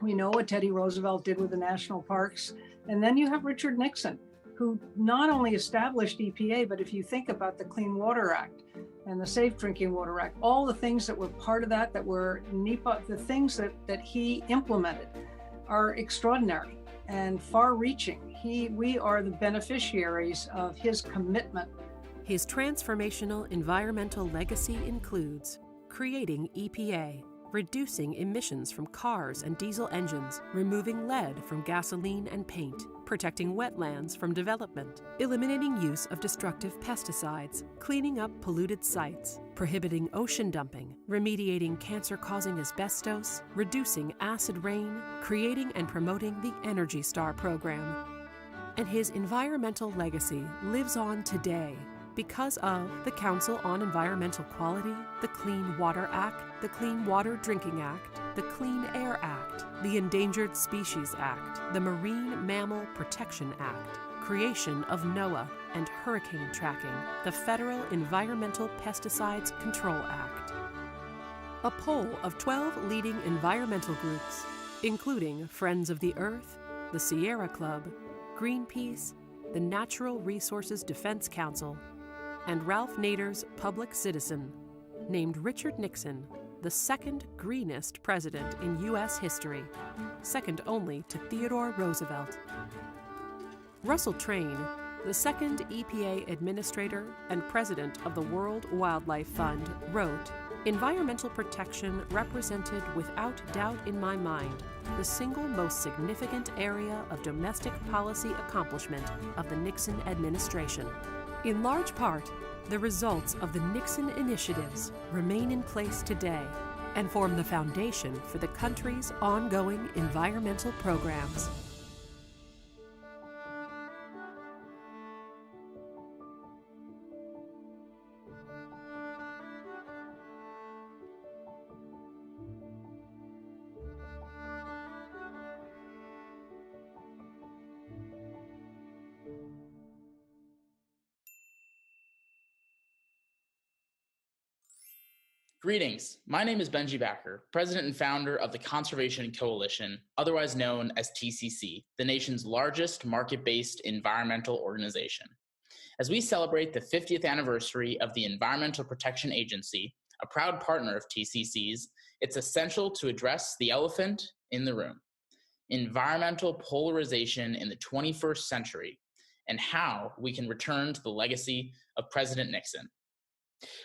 We know what Teddy Roosevelt did with the national parks. And then you have Richard Nixon, who not only established EPA, but if you think about the Clean Water Act and the Safe Drinking Water Act, all the things that were part of that were NEPA, the things that he implemented are extraordinary and far-reaching. We are the beneficiaries of his commitment. His transformational environmental legacy includes creating EPA, reducing emissions from cars and diesel engines, removing lead from gasoline and paint, protecting wetlands from development, eliminating use of destructive pesticides, cleaning up polluted sites, prohibiting ocean dumping, remediating cancer-causing asbestos, reducing acid rain, creating and promoting the Energy Star program. And his environmental legacy lives on today because of the Council on Environmental Quality, the Clean Water Act, the Clean Water Drinking Act, the Clean Air Act, the Endangered Species Act, the Marine Mammal Protection Act, creation of NOAA and hurricane tracking, the Federal Environmental Pesticides Control Act. A poll of 12 leading environmental groups, including Friends of the Earth, the Sierra Club, Greenpeace, the Natural Resources Defense Council, and Ralph Nader's Public Citizen, named Richard Nixon the second greenest president in U.S. history, second only to Theodore Roosevelt. Russell Train, the second EPA Administrator and President of the World Wildlife Fund, wrote, "Environmental protection represented without doubt in my mind the single most significant area of domestic policy accomplishment of the Nixon administration." In large part, the results of the Nixon initiatives remain in place today and form the foundation for the country's ongoing environmental programs. Greetings, my name is Benji Backer, president and founder of the Conservation Coalition, otherwise known as TCC, the nation's largest market-based environmental organization. As we celebrate the 50th anniversary of the Environmental Protection Agency, a proud partner of TCC's, it's essential to address the elephant in the room: environmental polarization in the 21st century, and how we can return to the legacy of President Nixon.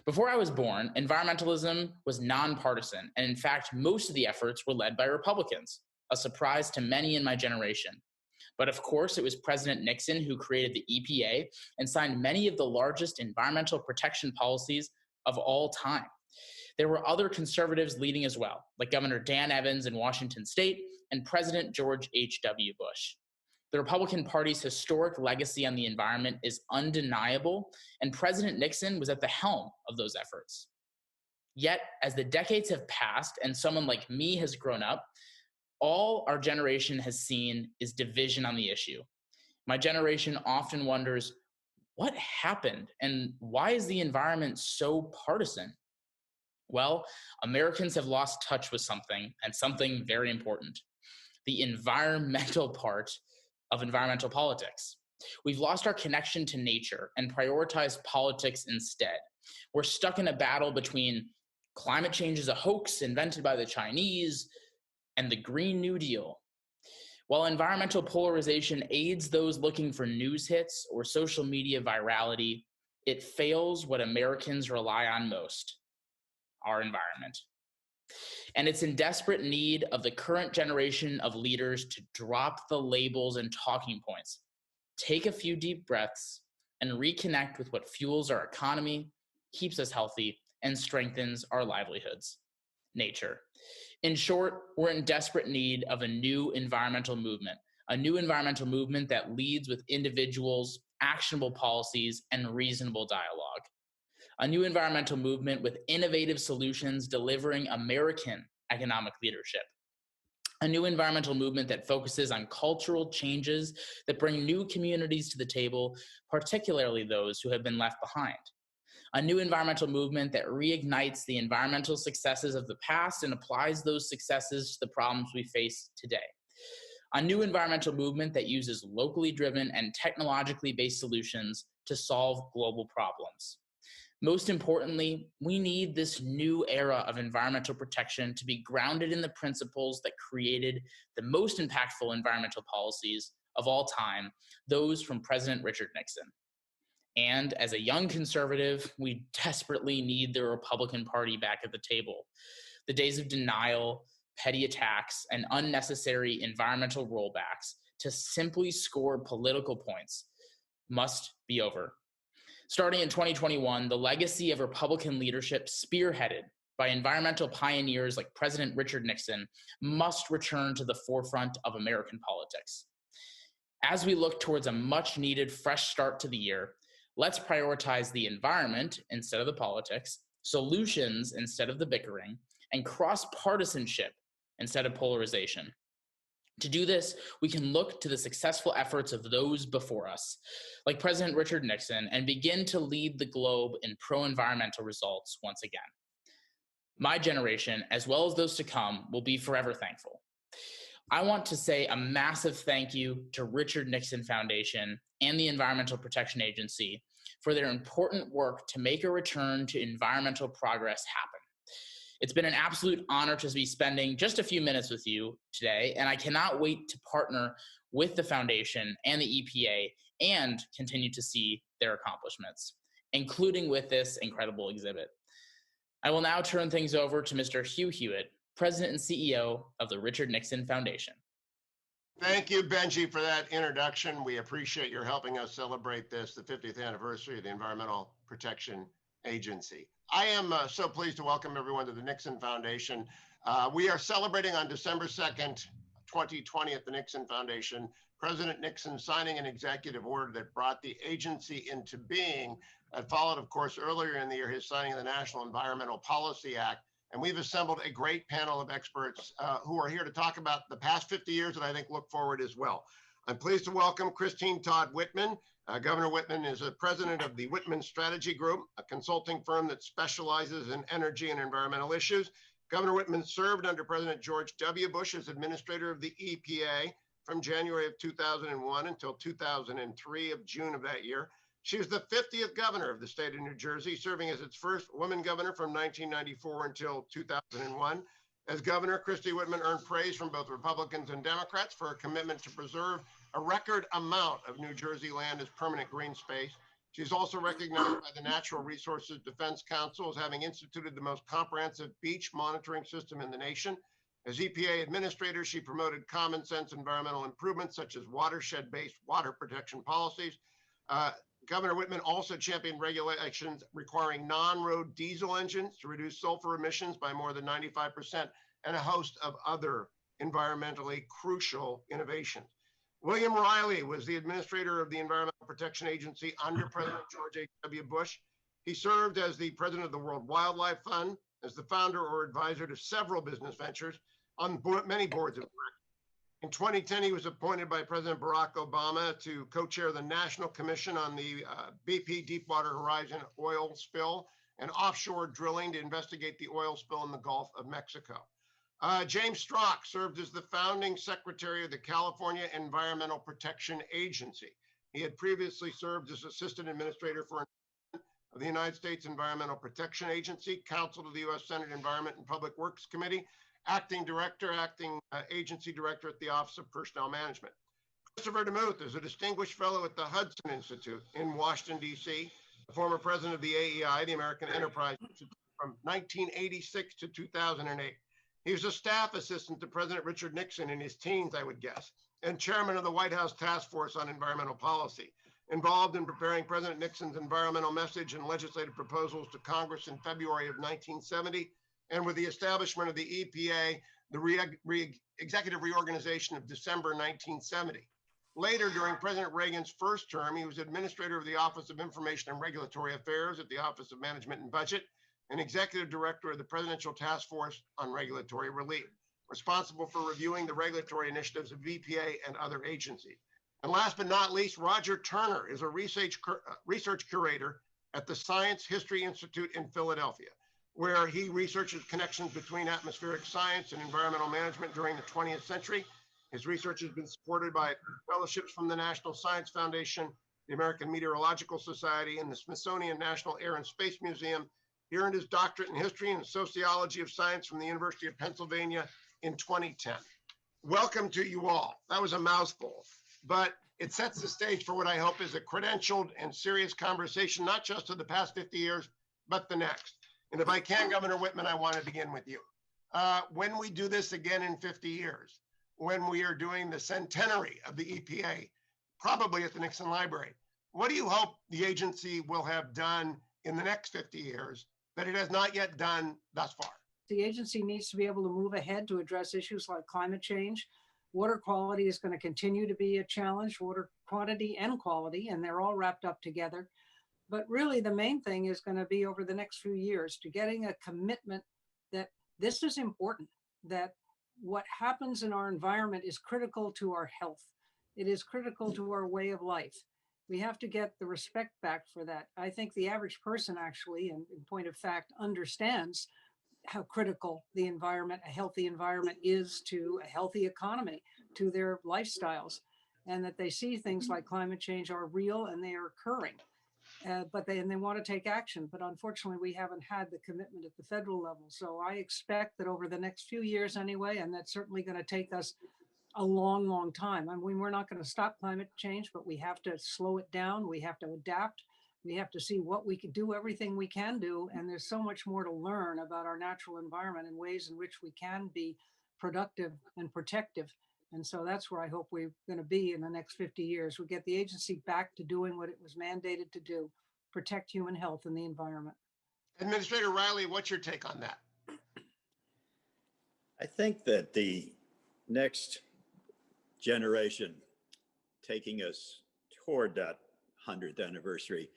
Before I was born, environmentalism was nonpartisan, and in fact, most of the efforts were led by Republicans, a surprise to many in my generation. But of course, it was President Nixon who created the EPA and signed many of the largest environmental protection policies of all time. There were other conservatives leading as well, like Governor Dan Evans in Washington State and President George H.W. Bush. The Republican Party's historic legacy on the environment is undeniable, and President Nixon was at the helm of those efforts. Yet, as the decades have passed and someone like me has grown up, all our generation has seen is division on the issue. My generation often wonders, what happened and why is the environment so partisan? Well, Americans have lost touch with something, and something very important: the environmental part of environmental politics. We've lost our connection to nature and prioritized politics instead. We're stuck in a battle between climate change is a hoax invented by the Chinese and the Green New Deal. While environmental polarization aids those looking for news hits or social media virality, it fails what Americans rely on most: our environment. And it's in desperate need of the current generation of leaders to drop the labels and talking points, take a few deep breaths, and reconnect with what fuels our economy, keeps us healthy, and strengthens our livelihoods: nature. In short, we're in desperate need of a new environmental movement that leads with individuals, actionable policies, and reasonable dialogue. A new environmental movement with innovative solutions delivering American economic leadership. A new environmental movement that focuses on cultural changes that bring new communities to the table, particularly those who have been left behind. A new environmental movement that reignites the environmental successes of the past and applies those successes to the problems we face today. A new environmental movement that uses locally driven and technologically based solutions to solve global problems. Most importantly, we need this new era of environmental protection to be grounded in the principles that created the most impactful environmental policies of all time, those from President Richard Nixon. And as a young conservative, we desperately need the Republican Party back at the table. The days of denial, petty attacks, and unnecessary environmental rollbacks to simply score political points must be over. Starting in 2021, the legacy of Republican leadership spearheaded by environmental pioneers like President Richard Nixon must return to the forefront of American politics. As we look towards a much-needed fresh start to the year, let's prioritize the environment instead of the politics, solutions instead of the bickering, and cross-partisanship instead of polarization. To do this, we can look to the successful efforts of those before us, like President Richard Nixon, and begin to lead the globe in pro-environmental results once again. My generation, as well as those to come, will be forever thankful. I want to say a massive thank you to Richard Nixon Foundation and the Environmental Protection Agency for their important work to make a return to environmental progress happen. It's been an absolute honor to be spending just a few minutes with you today, and I cannot wait to partner with the Foundation and the EPA and continue to see their accomplishments, including with this incredible exhibit. I will now turn things over to Mr. Hugh Hewitt, President and CEO of the Richard Nixon Foundation. Thank you, Benji, for that introduction. We appreciate your helping us celebrate this, the 50th anniversary of the Environmental Protection Agency. I am so pleased to welcome everyone to the Nixon Foundation. We are celebrating on December 2nd, 2020 at the Nixon Foundation, President Nixon signing an executive order that brought the agency into being. That followed, of course, earlier in the year, his signing of the National Environmental Policy Act. And we've assembled a great panel of experts who are here to talk about the past 50 years and I think look forward as well. I'm pleased to welcome Christine Todd Whitman. Governor Whitman is the president of the Whitman Strategy Group, a consulting firm that specializes in energy and environmental issues. Governor Whitman served under President George W. Bush as administrator of the EPA from January of 2001 until 2003 of June of that year. She was the 50th governor of the state of New Jersey, serving as its first woman governor from 1994 until 2001. As governor, Christie Whitman earned praise from both Republicans and Democrats for her commitment to preserve a record amount of New Jersey land as permanent green space. She's also recognized by the Natural Resources Defense Council as having instituted the most comprehensive beach monitoring system in the nation. As EPA Administrator, she promoted common sense environmental improvements such as watershed-based water protection policies. Governor Whitman also championed regulations requiring non-road diesel engines to reduce sulfur emissions by more than 95% and a host of other environmentally crucial innovations. William Riley was the administrator of the Environmental Protection Agency under President George H.W. Bush. He served as the president of the World Wildlife Fund, as the founder or advisor to several business ventures, on many boards of directors. In 2010, he was appointed by President Barack Obama to co-chair the National Commission on the BP Deepwater Horizon oil spill and offshore drilling to investigate the oil spill in the Gulf of Mexico. James Strzok served as the founding secretary of the California Environmental Protection Agency. He had previously served as assistant administrator for of the United States Environmental Protection Agency, counsel to the U.S. Senate Environment and Public Works Committee, acting agency director at the Office of Personnel Management. Christopher DeMuth is a distinguished fellow at the Hudson Institute in Washington, D.C., the former president of the AEI, the American Enterprise Institute, from 1986 to 2008. He was a staff assistant to President Richard Nixon in his teens, I would guess, and chairman of the White House Task Force on Environmental Policy, involved in preparing President Nixon's environmental message and legislative proposals to Congress in February of 1970, and with the establishment of the EPA, the executive reorganization of December 1970. Later, during President Reagan's first term, he was administrator of the Office of Information and Regulatory Affairs at the Office of Management and Budget, and executive director of the Presidential Task Force on Regulatory Relief, responsible for reviewing the regulatory initiatives of EPA and other agencies. And last but not least, Roger Turner is a research curator at the Science History Institute in Philadelphia, where he researches connections between atmospheric science and environmental management during the 20th century. His research has been supported by fellowships from the National Science Foundation, the American Meteorological Society, and the Smithsonian National Air and Space Museum. He earned his doctorate in history and sociology of science from the University of Pennsylvania in 2010. Welcome to you all. That was a mouthful. but it sets the stage for what I hope is a credentialed and serious conversation, not just of the past 50 years, but the next. And if I can, Governor Whitman, I want to begin with you. When we do this again in 50 years, when we are doing the centenary of the EPA, probably at the Nixon Library, what do you hope the agency will have done in the next 50 years that it has not yet done thus far? The agency needs to be able to move ahead to address issues like climate change. Water quality is going to continue to be a challenge, water quantity and quality, and they're all wrapped up together. But really the main thing is going to be over the next few years to getting a commitment that this is important, that what happens in our environment is critical to our health. It is critical to our way of life. We have to get the respect back for that. I think the average person actually, in point of fact, understands how critical the environment, a healthy environment is to a healthy economy, to their lifestyles, and that they see things like climate change are real and they are occurring. But they want to take action. But unfortunately, we haven't had the commitment at the federal level. So I expect that over the next few years anyway, and that's certainly going to take us a long, long time. I mean, we're not going to stop climate change, but we have to slow it down. We have to adapt. We have to see what we can do, everything we can do. And there's so much more to learn about our natural environment and ways in which we can be productive and protective. And so that's where I hope we're going to be in the next 50 years. We get the agency back to doing what it was mandated to do, protect human health and the environment. Administrator Riley, what's your take on that? I think that the next generation taking us toward that 100th anniversary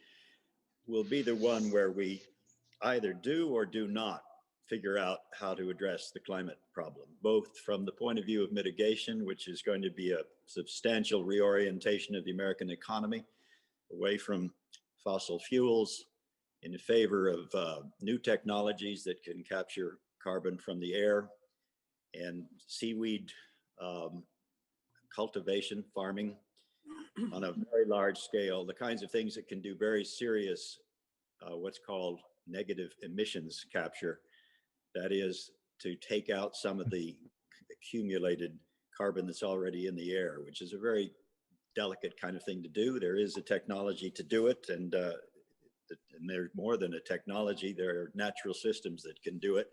will be the one where we either do or do not figure out how to address the climate problem, both from the point of view of mitigation, which is going to be a substantial reorientation of the American economy away from fossil fuels in favor of new technologies that can capture carbon from the air, and seaweed cultivation, farming on a very large scale, the kinds of things that can do very serious, what's called negative emissions capture. That is to take out some of the accumulated carbon that's already in the air, which is a very delicate kind of thing to do. There is a technology to do it, and there's more than a technology. There are natural systems that can do it.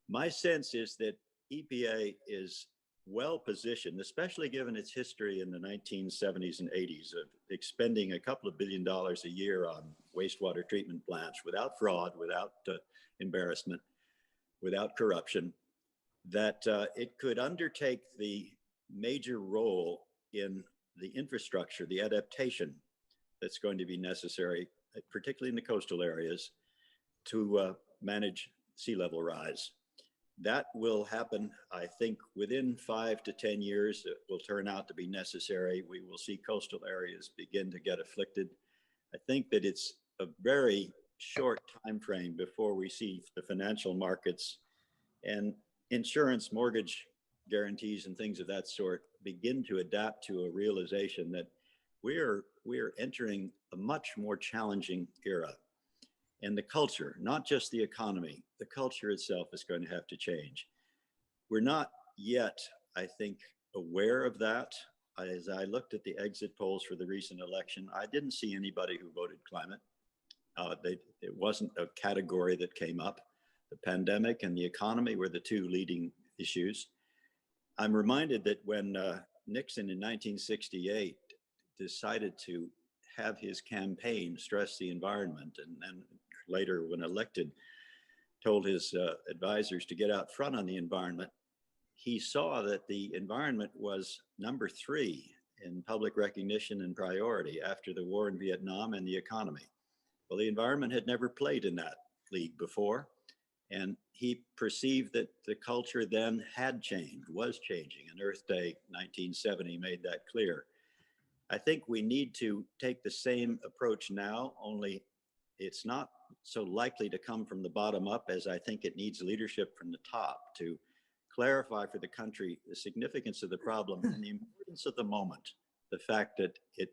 My sense is that EPA is well positioned, especially given its history in the 1970s and 80s of expending a couple of $2 billion a year on wastewater treatment plants without fraud, without embarrassment, without corruption, that it could undertake the major role in the infrastructure, the adaptation that's going to be necessary, particularly in the coastal areas, to manage sea level rise. That will happen, I think, within 5 to 10 years. It will turn out to be necessary. We will see coastal areas begin to get afflicted. I think that it's a very short time frame before we see the financial markets and insurance, mortgage guarantees and things of that sort begin to adapt to a realization that we're entering a much more challenging era. And the culture, not just the economy, the culture itself is going to have to change. We're not yet, I think, aware of that. As I looked at the exit polls for the recent election, I didn't see anybody who voted climate. It wasn't a category that came up. The pandemic and the economy were the two leading issues. I'm reminded that when Nixon in 1968 decided to have his campaign stress the environment, and then later when elected told his advisors to get out front on the environment, he saw that the environment was number 3 in public recognition and priority after the war in Vietnam and the economy. Well, the environment had never played in that league before, and he perceived that the culture then had changed, was changing, and Earth Day 1970 made that clear. I think we need to take the same approach now, only it's not so likely to come from the bottom up as I think it needs leadership from the top to clarify for the country the significance of the problem and the importance of the moment. The fact that it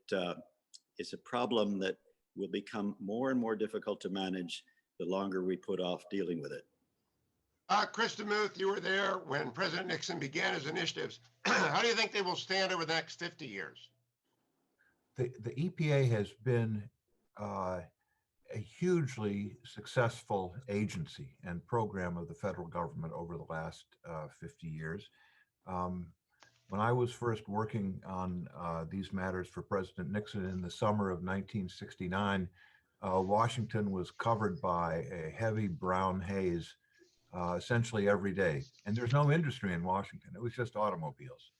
is a problem that will become more and more difficult to manage the longer we put off dealing with it. Chris DeMuth, you were there when President Nixon began his initiatives. How do you think they will stand over the next 50 years? the EPA has been a hugely successful agency and program of the federal government over the last 50 years. When I was first working on these matters for President Nixon in the summer of 1969, Washington was covered by a heavy brown haze essentially every day. And there's no industry in Washington. It was just automobiles.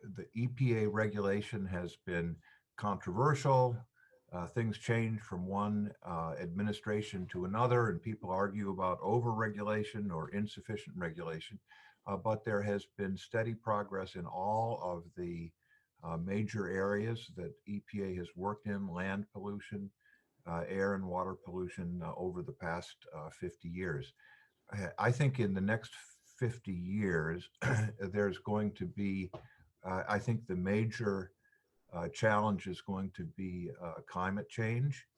The EPA regulation has been controversial. Things change from one administration to another, and people argue about over-regulation or insufficient regulation. But there has been steady progress in all of the major areas that EPA has worked in: land pollution, air and water pollution, over the past 50 years. I think in the next 50 years, there's going to be, I think the major challenge is going to be climate change.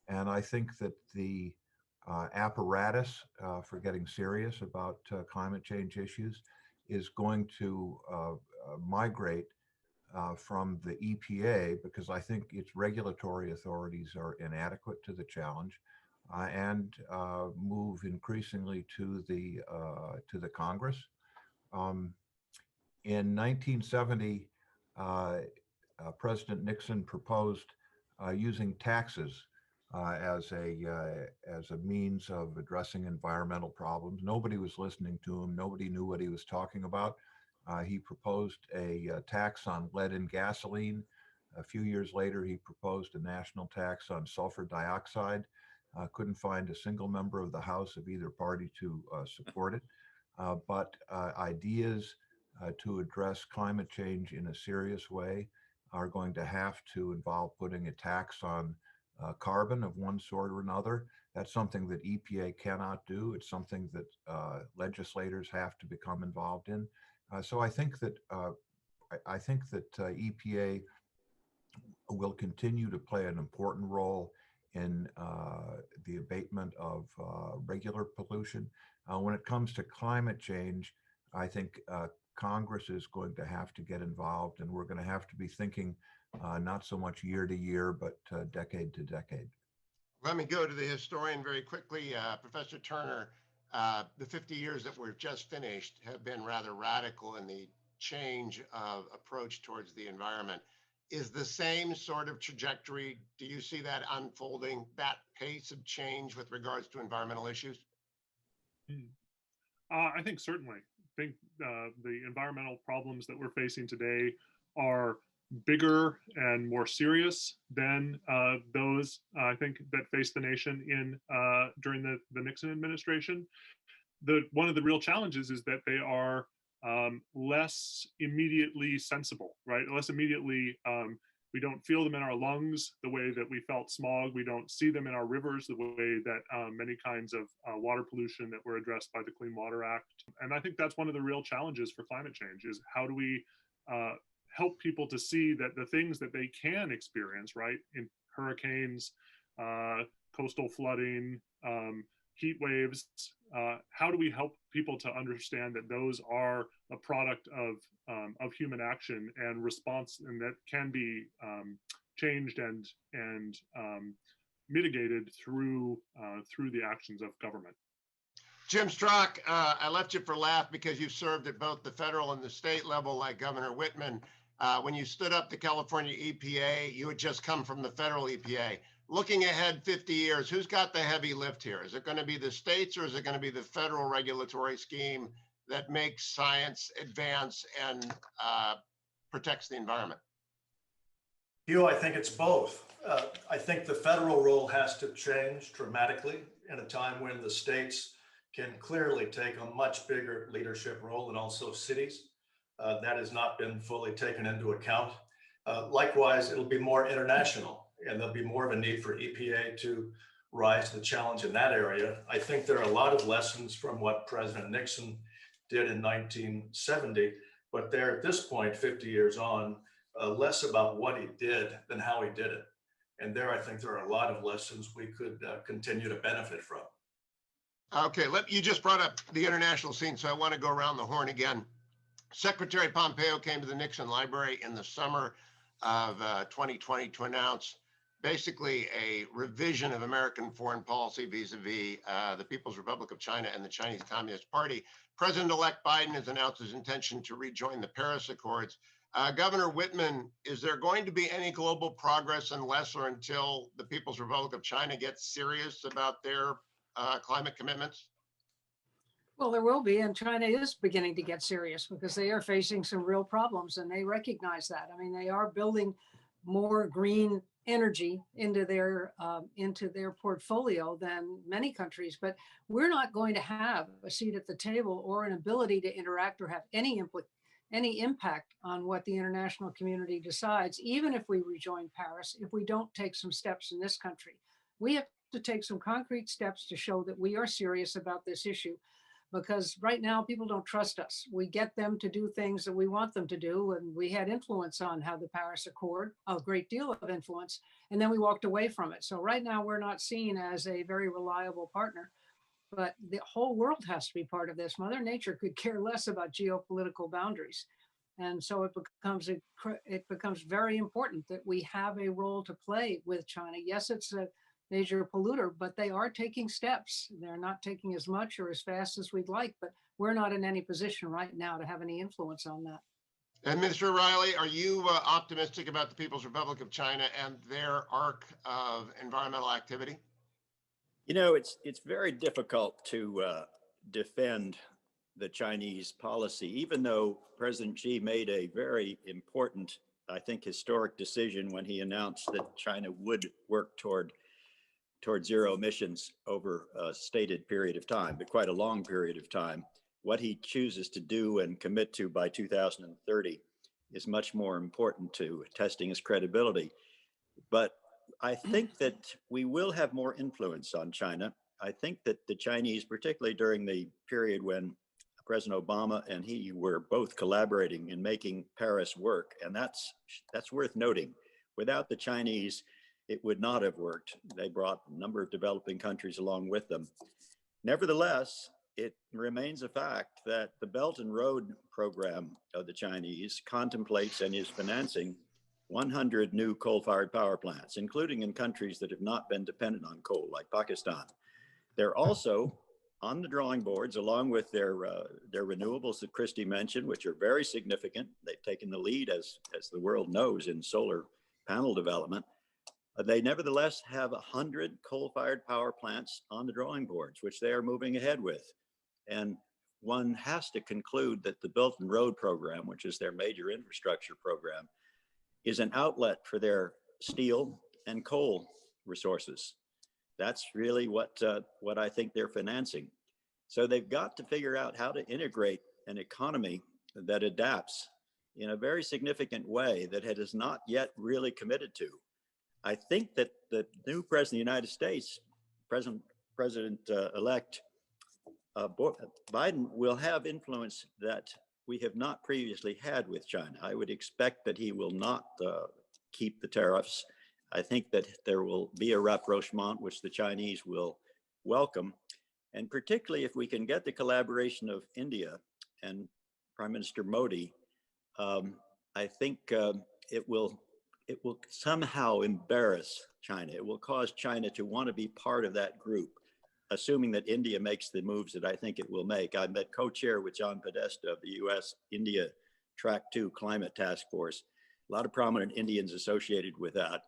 And I think that the apparatus for getting serious about climate change issues is going to migrate from the EPA, because I think its regulatory authorities are inadequate to the challenge, and move increasingly to the Congress. In 1970, President Nixon proposed using taxes as a means of addressing environmental problems. Nobody was listening to him. Nobody knew what he was talking about. He proposed a tax on lead in gasoline. A few years later, he proposed a national tax on sulfur dioxide. Couldn't find a single member of the House of either party to support it. But ideas to address climate change in a serious way are going to have to involve putting a tax on carbon of one sort or another. That's something that EPA cannot do. It's something that legislators have to become involved in. So I think that EPA will continue to play an important role in the abatement of regular pollution. When it comes to climate change, I think Congress is going to have to get involved, and we're going to have to be thinking not so much year to year, but decade to decade. Let me go to the historian very quickly. Professor Turner, the 50 years that we've just finished have been rather radical in the change of approach towards the environment. Is the same sort of trajectory, do you see that unfolding, that pace of change with regards to environmental issues? I think certainly. I think the environmental problems that we're facing today are bigger and more serious than those, I think, that faced the nation during the Nixon administration. One of the real challenges is that they are less immediately sensible, right? Less immediately, we don't feel them in our lungs the way that we felt smog. We don't see them in our rivers the way that many kinds of water pollution that were addressed by the Clean Water Act. And I think that's one of the real challenges for climate change, is how do we help people to see that the things that they can experience, right, in hurricanes, coastal flooding, heat waves, how do we help people to understand that those are a product of human action and response, and that can be changed and mitigated through the actions of government. Jim Strzok, I left you for laugh because you served at both the federal and the state level, like Governor Whitman. When you stood up the California EPA, you had just come from the federal EPA. Looking ahead 50 years, who's got the heavy lift here? Is it going to be the states, or is it going to be the federal regulatory scheme that makes science advance and protects the environment? I think it's both. I think the federal role has to change dramatically in a time when the states can clearly take a much bigger leadership role, and also cities. That has not been fully taken into account. Likewise, it'll be more international, and there'll be more of a need for EPA to rise to the challenge in that area. I think there are a lot of lessons from what President Nixon did in 1970, but they're at this point, 50 years on, less about what he did than how he did it. And there, I think there are a lot of lessons we could continue to benefit from. Okay, you just brought up the international scene, so I want to go around the horn again. Secretary Pompeo came to the Nixon Library in the summer of 2020 to announce basically a revision of American foreign policy vis-a-vis the People's Republic of China and the Chinese Communist Party. President-elect Biden has announced his intention to rejoin the Paris Accords. Governor Whitman, is there going to be any global progress unless or until the People's Republic of China gets serious about their climate commitments? Well, there will be, and China is beginning to get serious because they are facing some real problems, and they recognize that. I mean, they are building more green energy into their portfolio than many countries, but we're not going to have a seat at the table or an ability to interact or have any impact on what the international community decides, even if we rejoin Paris, if we don't take some steps in this country. We have to take some concrete steps to show that we are serious about this issue. Because right now people don't trust us. We get them to do things that we want them to do. And we had influence on how the Paris Accord, a great deal of influence, and then we walked away from it. So right now we're not seen as a very reliable partner, but the whole world has to be part of this. Mother Nature could care less about geopolitical boundaries. And so it becomes very important that we have a role to play with China. Yes, it's a major polluter, but they are taking steps. They're not taking as much or as fast as we'd like, but we're not in any position right now to have any influence on that. And Mr. O'Reilly, are you optimistic about the People's Republic of China and their arc of environmental activity? You know, it's very difficult to defend the Chinese policy, even though President Xi made a very important, I think, historic decision when he announced that China would work toward zero emissions over a stated period of time, but quite a long period of time. What he chooses to do and commit to by 2030 is much more important to testing his credibility. But I think that we will have more influence on China. I think that the Chinese, particularly during the period when President Obama and he were both collaborating in making Paris work, and that's worth noting. Without the Chinese, it would not have worked. They brought a number of developing countries along with them. Nevertheless, it remains a fact that the Belt and Road program of the Chinese contemplates and is financing 100 new coal-fired power plants, including in countries that have not been dependent on coal, like Pakistan. They're also on the drawing boards, along with their renewables that Christy mentioned, which are very significant. They've taken the lead, as the world knows, in solar panel development. They nevertheless have 100 coal-fired power plants on the drawing boards, which they are moving ahead with. And one has to conclude that the Belt and Road program, which is their major infrastructure program, is an outlet for their steel and coal resources. That's really what I think they're financing. So they've got to figure out how to integrate an economy that adapts in a very significant way that it has not yet really committed to. I think that the new president of the United States, President-elect Biden, will have influence that we have not previously had with China. I would expect that he will not keep the tariffs. I think that there will be a rapprochement, which the Chinese will welcome. And particularly if we can get the collaboration of India and Prime Minister Modi, I think it will somehow embarrass China. It will cause China to want to be part of that group, assuming that India makes the moves that I think it will make. I'm the co-chair with John Podesta of the U.S.-India Track 2 Climate Task Force. A lot of prominent Indians associated with that.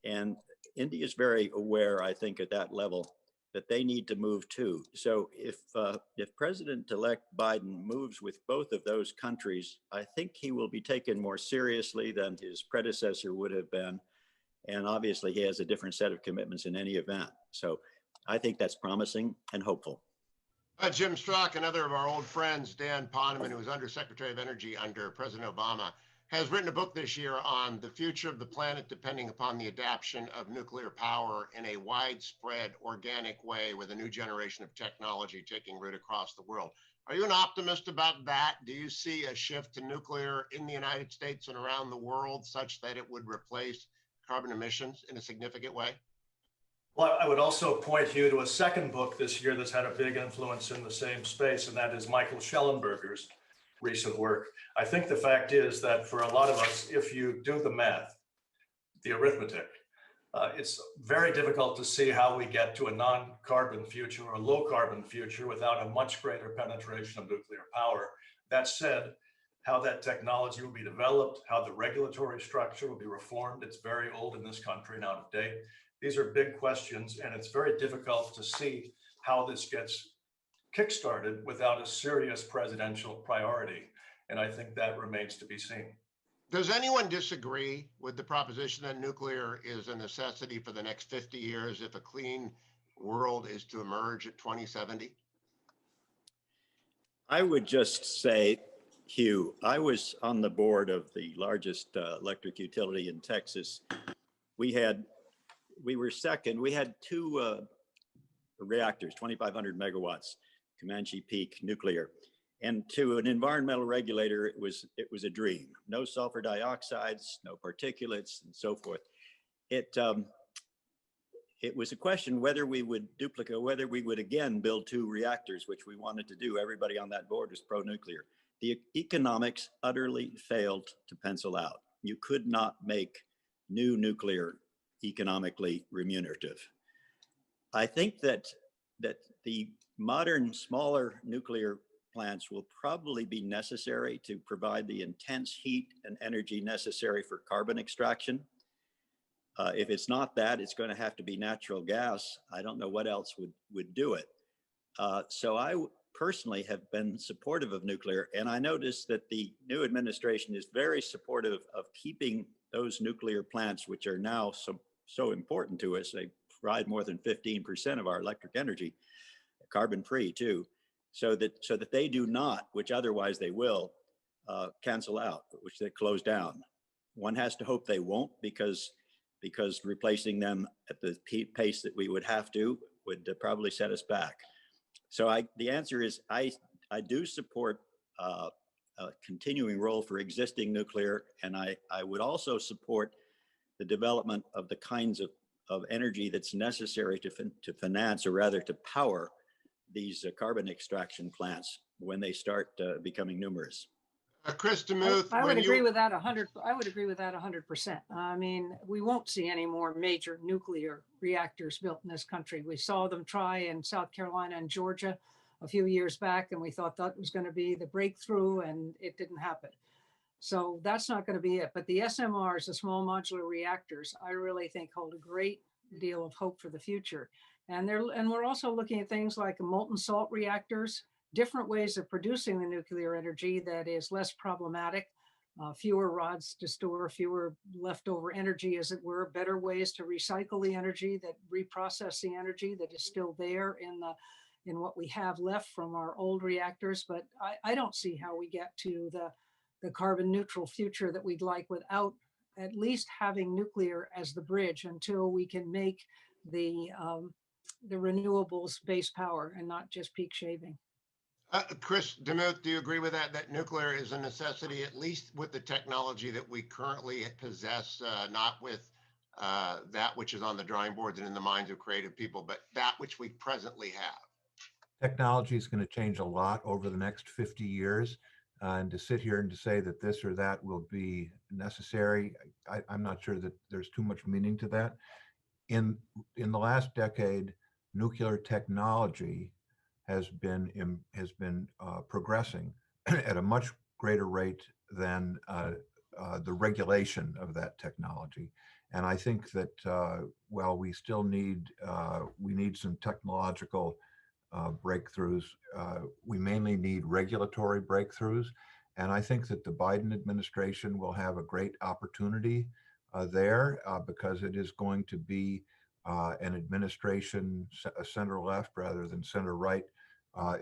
And India is very aware, I think, at that level that they need to move too. So if President-elect Biden moves with both of those countries, I think he will be taken more seriously than his predecessor would have been. And obviously he has a different set of commitments in any event. So I think that's promising and hopeful. Jim Strzok, another of our old friends, Dan Poneman, who was Undersecretary of Energy under President Obama, has written a book this year on the future of the planet depending upon the adoption of nuclear power in a widespread, organic way with a new generation of technology taking root across the world. Are you an optimist about that? Do you see a shift to nuclear in the United States and around the world such that it would replace carbon emissions in a significant way? Well, I would also point you to a second book this year that's had a big influence in the same space, and that is Michael Schellenberger's. recent work. I think the fact is that for a lot of us, if you do the math, the arithmetic, it's very difficult to see how we get to a non-carbon future or a low-carbon future without a much greater penetration of nuclear power. That said, how that technology will be developed, how the regulatory structure will be reformed, it's very old in this country and out of date. These are big questions, and it's very difficult to see how this gets kickstarted without a serious presidential priority. And I think that remains to be seen. Does anyone disagree with the proposition that nuclear is a necessity for the next 50 years if a clean world is to emerge at 2070? I would just say, Hugh, I was on the board of the largest electric utility in Texas. We were second. We had two reactors, 2,500 megawatts, Comanche Peak nuclear. And to an environmental regulator, it was a dream. No sulfur dioxides, no particulates, and so forth. It was a question whether we would whether we would again build two reactors, which we wanted to do. Everybody on that board was pro-nuclear. The economics utterly failed to pencil out. You could not make new nuclear economically remunerative. I think that the modern, smaller nuclear plants will probably be necessary to provide the intense heat and energy necessary for carbon extraction. If it's not that, it's going to have to be natural gas. I don't know what else would do it. So I personally have been supportive of nuclear, and I noticed that the new administration is very supportive of keeping those nuclear plants, which are now so important to us. They provide more than 15% of our electric energy, carbon-free too. So that they do not, which otherwise they will, cancel out, which they close down. One has to hope they won't, because replacing them at the pace that we would have to would probably set us back. So the answer is I do support a continuing role for existing nuclear, and I would also support the development of the kinds of energy that's necessary to finance, or rather to power, these carbon extraction plants when they start becoming numerous. Chris DeMuth, I would agree with that 100%. I mean, we won't see any more major nuclear reactors built in this country. We saw them try in South Carolina and Georgia a few years back, and we thought that was going to be the breakthrough, and it didn't happen. So that's not going to be it. But the SMRs, the small modular reactors, I really think hold a great deal of hope for the future. And we're also looking at things like molten salt reactors, different ways of producing the nuclear energy that is less problematic, fewer rods to store, fewer leftover energy, as it were, better ways to recycle the energy, that reprocess the energy that is still there in what we have left from our old reactors. But I don't see how we get to the carbon neutral future that we'd like without at least having nuclear as the bridge until we can make the renewables base power and not just peak shaving. Chris DeMuth, do you agree with that nuclear is a necessity, at least with the technology that we currently possess, not with that which is on the drawing boards and in the minds of creative people, but that which we presently have? Technology is going to change a lot over the next 50 years. And to sit here and to say that this or that will be necessary, I'm not sure that there's too much meaning to that. In the last decade, nuclear technology has been progressing at a much greater rate than the regulation of that technology. And I think that while we still need some technological breakthroughs, we mainly need regulatory breakthroughs. And I think that the Biden administration will have a great opportunity there because it is going to be an administration, a center left rather than center right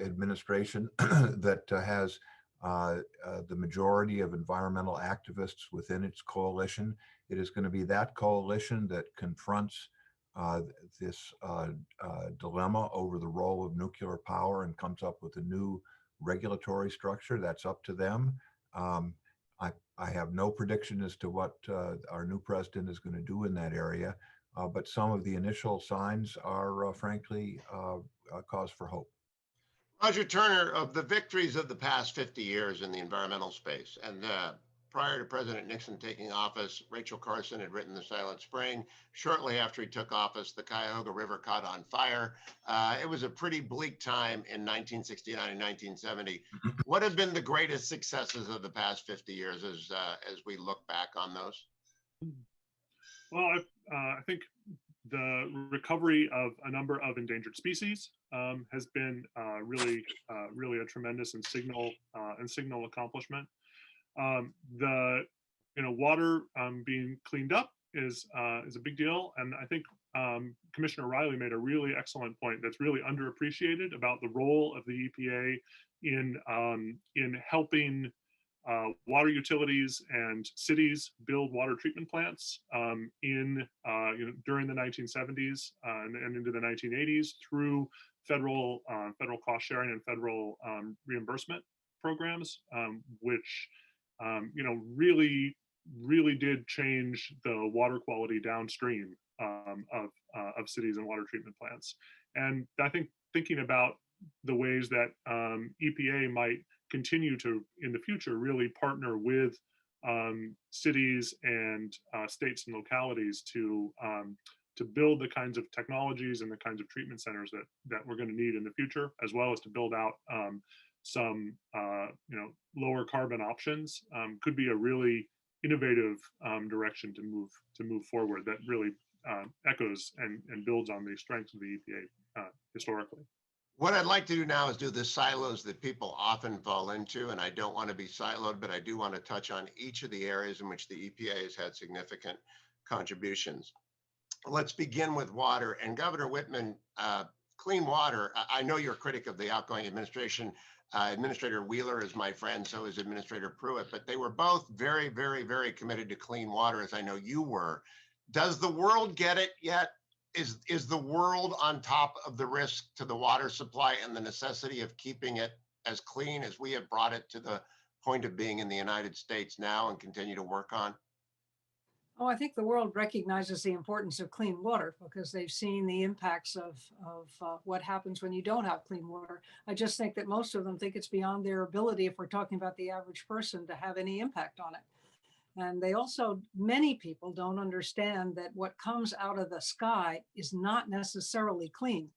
administration that has the majority of environmental activists within its coalition. It is going to be that coalition that confronts this dilemma over the role of nuclear power and comes up with a new regulatory structure. That's up to them. I have no prediction as to what our new president is going to do in that area, but some of the initial signs are frankly a cause for hope. Roger Turner, of the victories of the past 50 years in the environmental space, and prior to President Nixon taking office, Rachel Carson had written The Silent Spring. Shortly after he took office, the Cuyahoga River caught on fire. It was a pretty bleak time in 1969 and 1970. What have been the greatest successes of the past 50 years as we look back on those? Well, I think the recovery of a number of endangered species has been really a tremendous and signal accomplishment. The water being cleaned up is a big deal, and I think Commissioner Riley made a really excellent point that's really underappreciated about the role of the EPA in helping water utilities and cities build water treatment plants during the 1970s and into the 1980s through federal cost sharing and federal reimbursement programs, which really did change the water quality downstream of cities and water treatment plants. And I think thinking about the ways that EPA might continue to, in the future, really partner with cities and states and localities to build the kinds of technologies and the kinds of treatment centers that we're going to need in the future, as well as to build out some lower carbon options, could be a really innovative direction to move forward that really echoes and builds on the strengths of the EPA historically. What I'd like to do now is do the silos that people often fall into, and I don't want to be siloed, but I do want to touch on each of the areas in which the EPA has had significant contributions. Let's begin with water. And Governor Whitman, clean water, I know you're a critic of the outgoing administration. Administrator Wheeler is my friend, so is Administrator Pruitt, but they were both very, very, very committed to clean water, as I know you were. Does the world get it yet? Is the world on top of the risk to the water supply and the necessity of keeping it as clean as we have brought it to the point of being in the United States now and continue to work on? Oh, I think the world recognizes the importance of clean water because they've seen the impacts of what happens when you don't have clean water. I just think that most of them think it's beyond their ability, if we're talking about the average person, to have any impact on it. And they also, many people don't understand that what comes out of the sky is not necessarily clean.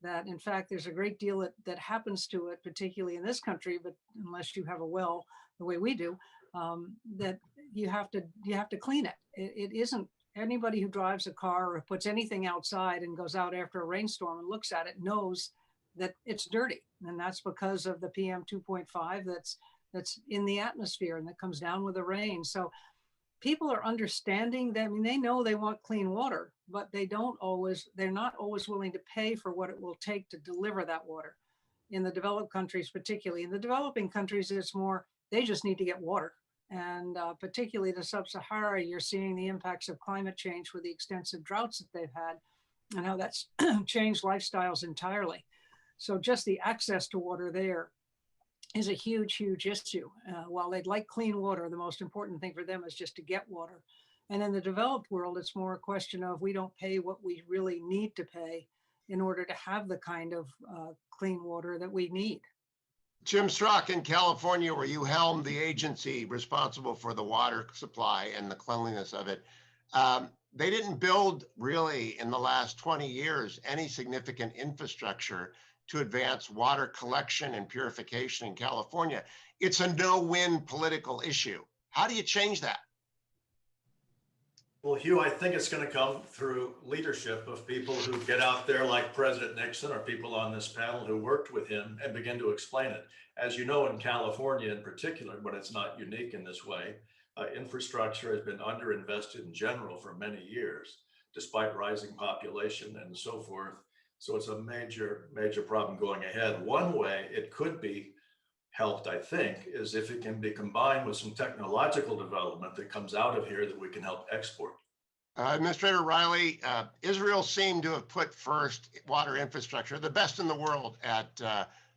That in fact, there's a great deal that happens to it, particularly in this country, but unless you have a well the way we do, that you have to clean it. It isn't, anybody who drives a car or puts anything outside and goes out after a rainstorm and looks at it knows that it's dirty. And that's because of the PM 2.5 that's in the atmosphere and that comes down with the rain. So people are understanding that. I mean, they know they want clean water, but they're not always willing to pay for what it will take to deliver that water. In the developed countries, particularly in the developing countries, it's more, they just need to get water. And particularly the sub-Sahara, you're seeing the impacts of climate change with the extensive droughts that they've had and how that's changed lifestyles entirely. So just the access to water there is a huge, huge issue. While they'd like clean water, the most important thing for them is just to get water. And in the developed world, it's more a question of we don't pay what we really need to pay in order to have the kind of clean water that we need. Jim Strzok, in California, where you helmed the agency responsible for the water supply and the cleanliness of it, they didn't build really in the last 20 years any significant infrastructure to advance water collection and purification in California. It's a no-win political issue. How do you change that? Well, Hugh, I think it's going to come through leadership of people who get out there like President Nixon or people on this panel who worked with him and begin to explain it. As you know, in California in particular, but it's not unique in this way, infrastructure has been underinvested in general for many years, despite rising population and so forth. So it's a major, major problem going ahead. One way it could be helped, I think, is if it can be combined with some technological development that comes out of here that we can help export. Administrator Riley, Israel seemed to have put first water infrastructure, the best in the world at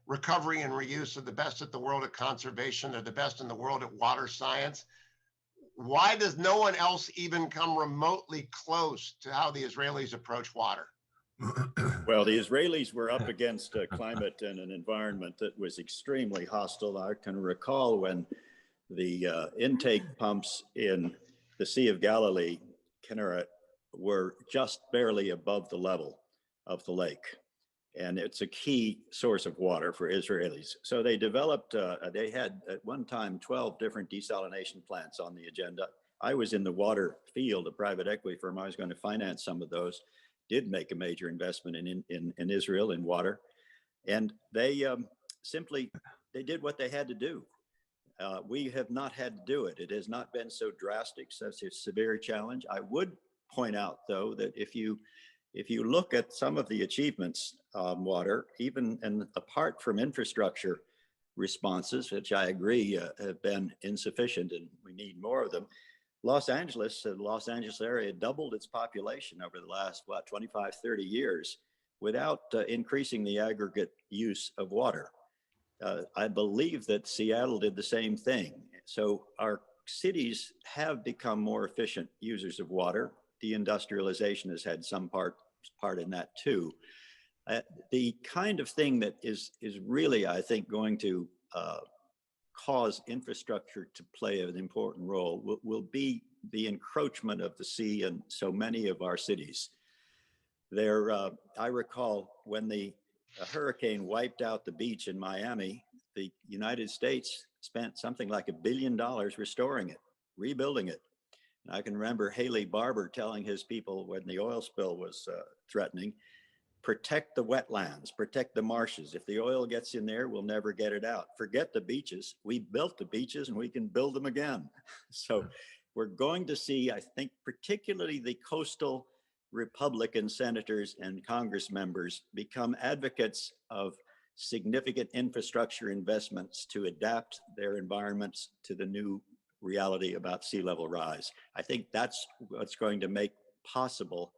recovery and reuse, are the best at the world at conservation, they're the best in the world at water science. Why does no one else even come remotely close to how the Israelis approach water? Well, the Israelis were up against a climate and an environment that was extremely hostile. I can recall when the intake pumps in the Sea of Galilee, Kinneret, were just barely above the level of the lake. And it's a key source of water for Israelis. So they developed, they had at one time 12 different desalination plants on the agenda. I was in the water field, a private equity firm. I was going to finance some of those, did make a major investment in Israel in water. And they they did what they had to do. We have not had to do it. It has not been so drastic, such a severe challenge. I would point out, though, that if you look at some of the achievements on water, even and apart from infrastructure responses, which I agree have been insufficient and we need more of them, Los Angeles, the Los Angeles area doubled its population over the last, 25, 30 years without increasing the aggregate use of water. I believe that Seattle did the same thing. So our cities have become more efficient users of water. Deindustrialization has had some part in that too. The kind of thing that is really, I think, going to cause infrastructure to play an important role will be the encroachment of the sea in so many of our cities. I recall when the hurricane wiped out the beach in Miami, the United States spent something like $1 billion restoring it, rebuilding it. And I can remember Haley Barbour telling his people when the oil spill was threatening, protect the wetlands, protect the marshes. If the oil gets in there, we'll never get it out. Forget the beaches. We built the beaches and we can build them again. So we're going to see, I think, particularly the coastal Republican senators and Congress members become advocates of significant infrastructure investments to adapt their environments to the new reality about sea level rise. I think that's what's going to make possible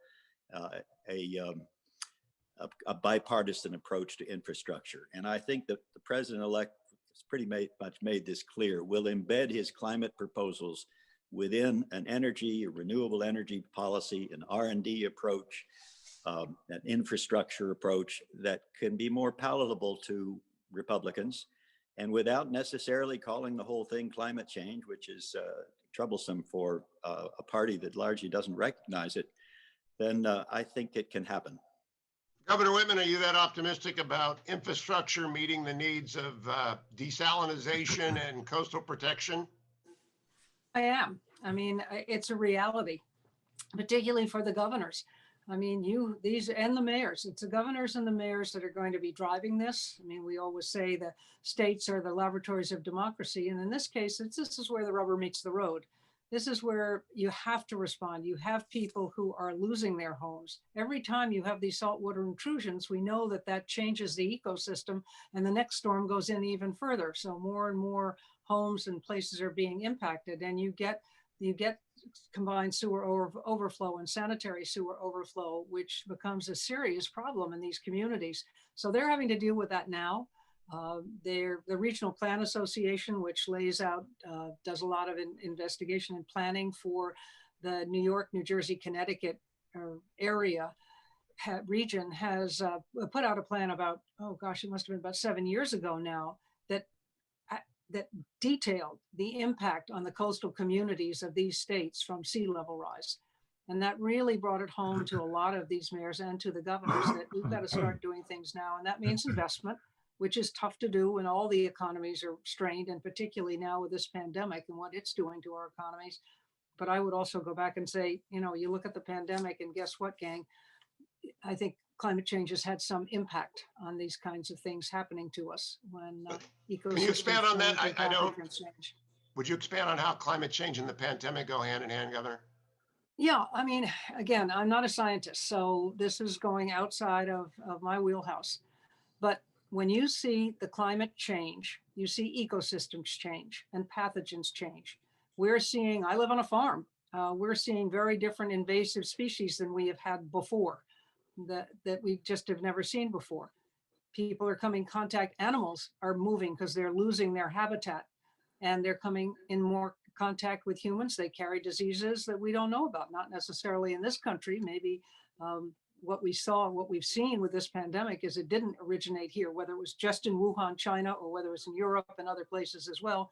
a bipartisan approach to infrastructure. And I think that the president-elect has pretty much made this clear, will embed his climate proposals within an renewable energy policy, an R&D approach, an infrastructure approach that can be more palatable to Republicans, and without necessarily calling the whole thing climate change, which is troublesome for a party that largely doesn't recognize it, then I think it can happen. Governor Whitman, are you that optimistic about infrastructure meeting the needs of desalination and coastal protection? I am. I mean, it's a reality, particularly for the governors. I mean, these and the mayors, it's the governors and the mayors that are going to be driving this. I mean, we always say the states are the laboratories of democracy. And in this case, this is where the rubber meets the road. This is where you have to respond. You have people who are losing their homes. Every time you have these saltwater intrusions, we know that changes the ecosystem, and the next storm goes in even further. So more and more homes and places are being impacted, and you get combined sewer overflow and sanitary sewer overflow, which becomes a serious problem in these communities. So they're having to deal with that now. The Regional Plan Association, which lays out, does a lot of investigation and planning for the New York, New Jersey, Connecticut area region, has put out a plan about, oh gosh, it must have been about 7 years ago now, that detailed the impact on the coastal communities of these states from sea level rise. And that really brought it home to a lot of these mayors and to the governors that we've got to start doing things now. And that means investment, which is tough to do when all the economies are strained, and particularly now with this pandemic and what it's doing to our economies. But I would also go back and say, you look at the pandemic, and guess what, gang? I think climate change has had some impact on these kinds of things happening to us when ecosystems. Can you expand on that? I don't. Change. Would you expand on how climate change and the pandemic go hand in hand, Governor? Yeah, I mean, again, I'm not a scientist, so this is going outside of my wheelhouse. But when you see the climate change, you see ecosystems change and pathogens change. I live on a farm. We're seeing very different invasive species than we have had before, that we just have never seen before. People are coming contact, animals are moving because they're losing their habitat, and they're coming in more contact with humans. They carry diseases that we don't know about, not necessarily in this country, maybe what we've seen with this pandemic is it didn't originate here, whether it was just in Wuhan, China, or whether it was in Europe and other places as well.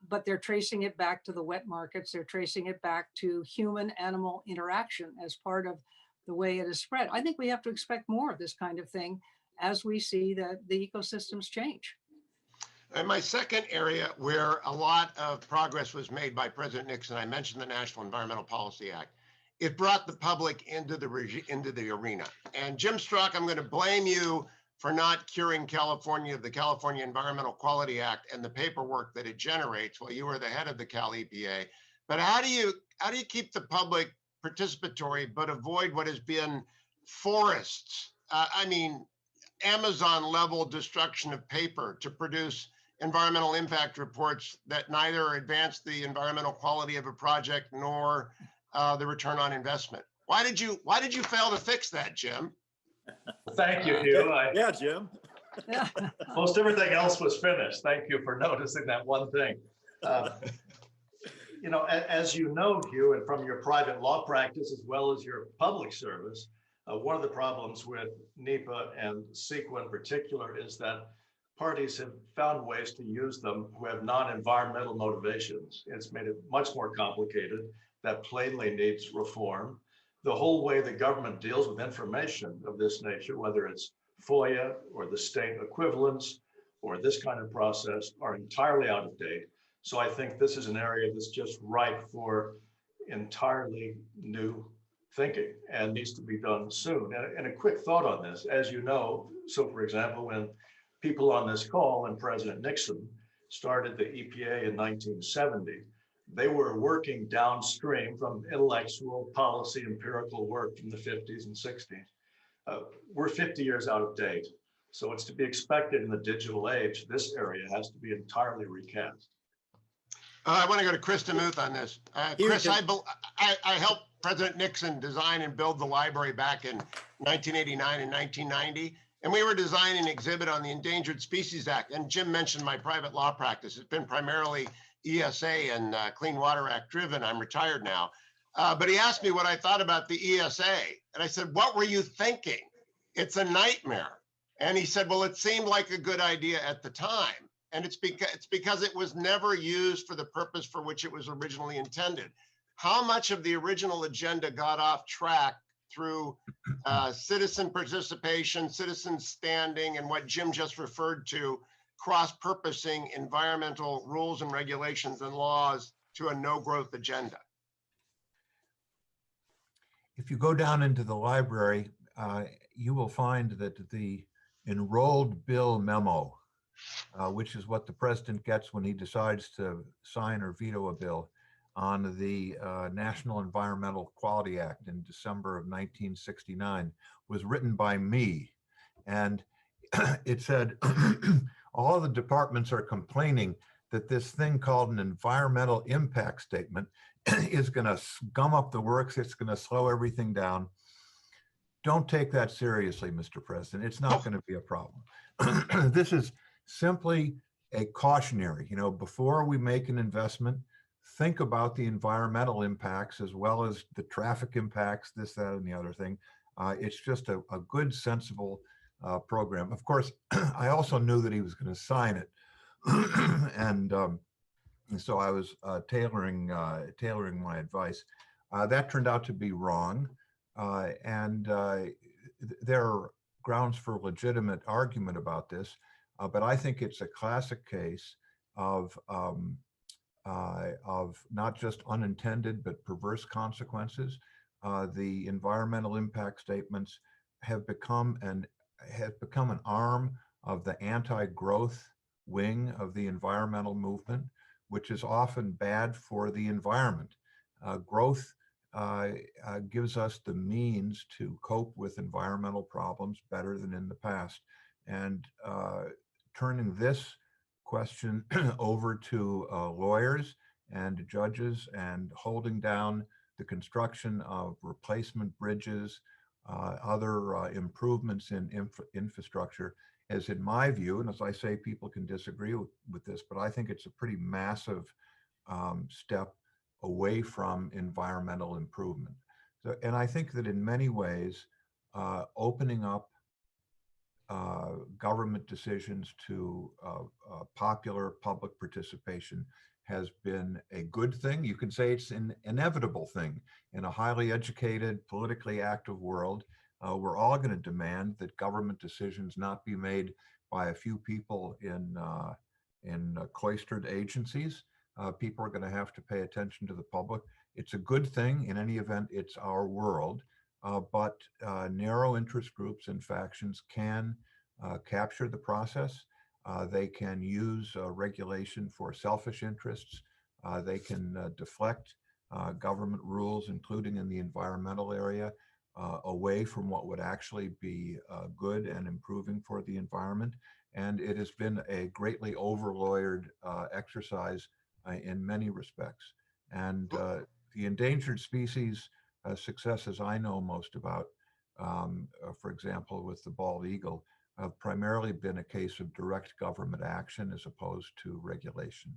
But they're tracing it back to the wet markets. They're tracing it back to human-animal interaction as part of the way it is spread. I think we have to expect more of this kind of thing as we see the ecosystems change. And my second area where a lot of progress was made by President Nixon, I mentioned the National Environmental Policy Act. It brought the public into the arena. And Jim Strzok, I'm going to blame you for not curing California of the California Environmental Quality Act and the paperwork that it generates while you were the head of the Cal EPA. But how do you keep the public participatory but avoid what has been forests? I mean, Amazon level destruction of paper to produce environmental impact reports that neither advance the environmental quality of a project nor the return on investment. Why did you fail to fix that, Jim? Thank you, Hugh. Yeah, Jim. Most everything else was finished. Thank you for noticing that one thing. You know, as you know, Hugh, and from your private law practice as well as your public service, one of the problems with NEPA and CEQA in particular is that parties have found ways to use them who have non-environmental motivations. It's made it much more complicated. That plainly needs reform. The whole way the government deals with information of this nature, whether it's FOIA or the state equivalents or this kind of process, are entirely out of date. So I think this is an area that's just ripe for entirely new thinking and needs to be done soon. And a quick thought on this, as you know, so for example, when people on this call and President Nixon started the EPA in 1970, they were working downstream from intellectual policy empirical work from the 50s and 60s. We're 50 years out of date. So it's to be expected in the digital age, this area has to be entirely recast. I want to go to Chris DeMuth on this. Chris, I helped President Nixon design and build the library back in 1989 and 1990. And we were designing an exhibit on the Endangered Species Act. And Jim mentioned my private law practice. It's been primarily ESA and Clean Water Act driven. I'm retired now. But he asked me what I thought about the ESA. And I said, what were you thinking? It's a nightmare. And he said, well, it seemed like a good idea at the time. And it's because it was never used for the purpose for which it was originally intended. How much of the original agenda got off track through citizen participation, citizen standing, and what Jim just referred to, cross-purposing environmental rules and regulations and laws to a no-growth agenda? If you go down into the library, you will find that the enrolled bill memo, which is what the president gets when he decides to sign or veto a bill, on the National Environmental Quality Act in December of 1969, was written by me. And it said, all of the departments are complaining that this thing called an environmental impact statement is going to gum up the works. It's going to slow everything down. Don't take that seriously, Mr. President. It's not going to be a problem. This is simply a cautionary, before we make an investment, think about the environmental impacts as well as the traffic impacts, this, that, and the other thing. It's just a good, sensible program. Of course, I also knew that he was going to sign it. And so I was tailoring my advice. That turned out to be wrong. And there are grounds for legitimate argument about this. But I think it's a classic case of not just unintended, but perverse consequences. The environmental impact statements have become an arm of the anti-growth wing of the environmental movement, which is often bad for the environment. Growth gives us the means to cope with environmental problems better than in the past. And turning this question over to lawyers and judges and holding down the construction of replacement bridges, other improvements in infrastructure, as in my view, and as I say, people can disagree with this, but I think it's a pretty massive step away from environmental improvement. So, and I think that in many ways, opening up government decisions to popular public participation has been a good thing. You can say it's an inevitable thing. In a highly educated, politically active world, we're all going to demand that government decisions not be made by a few people in cloistered agencies. People are going to have to pay attention to the public. It's a good thing. In any event, it's our world. But narrow interest groups and factions can capture the process. They can use regulation for selfish interests. They can deflect government rules, including in the environmental area, away from what would actually be good and improving for the environment. And it has been a greatly over-lawyered exercise in many respects. And the endangered species successes I know most about, for example, with the bald eagle, have primarily been a case of direct government action as opposed to regulation.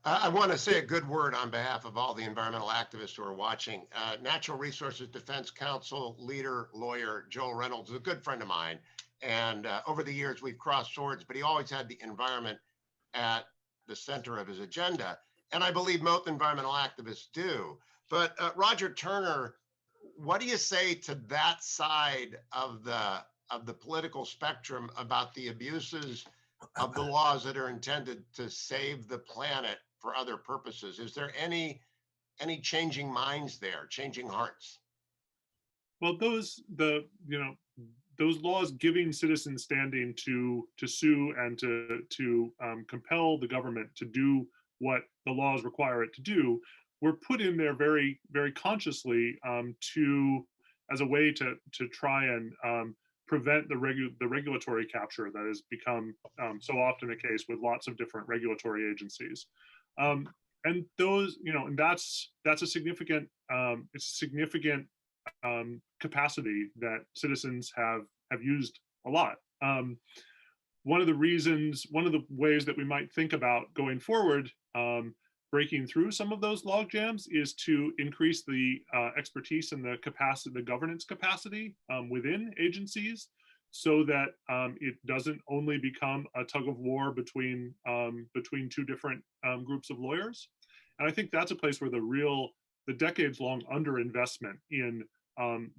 I want to say a good word on behalf of all the environmental activists who are watching. Natural Resources Defense Council leader, lawyer Joel Reynolds is a good friend of mine. And over the years, we've crossed swords, but he always had the environment at the center of his agenda. And I believe most environmental activists do. But Roger Turner, what do you say to that side of the political spectrum about the abuses of the laws that are intended to save the planet for other purposes? Is there any changing minds there, changing hearts? Well, those laws giving citizens standing to sue and to compel the government to do what the laws require it to do were put in there very, very consciously as a way to try and prevent the regulatory capture that has become so often the case with lots of different regulatory agencies. And those, and that's a significant capacity that citizens have used a lot. One of the ways that we might think about going forward, breaking through some of those log jams, is to increase the expertise and the capacity, the governance capacity within agencies, so that it doesn't only become a tug of war between two different groups of lawyers. And I think that's a place where the decades-long underinvestment in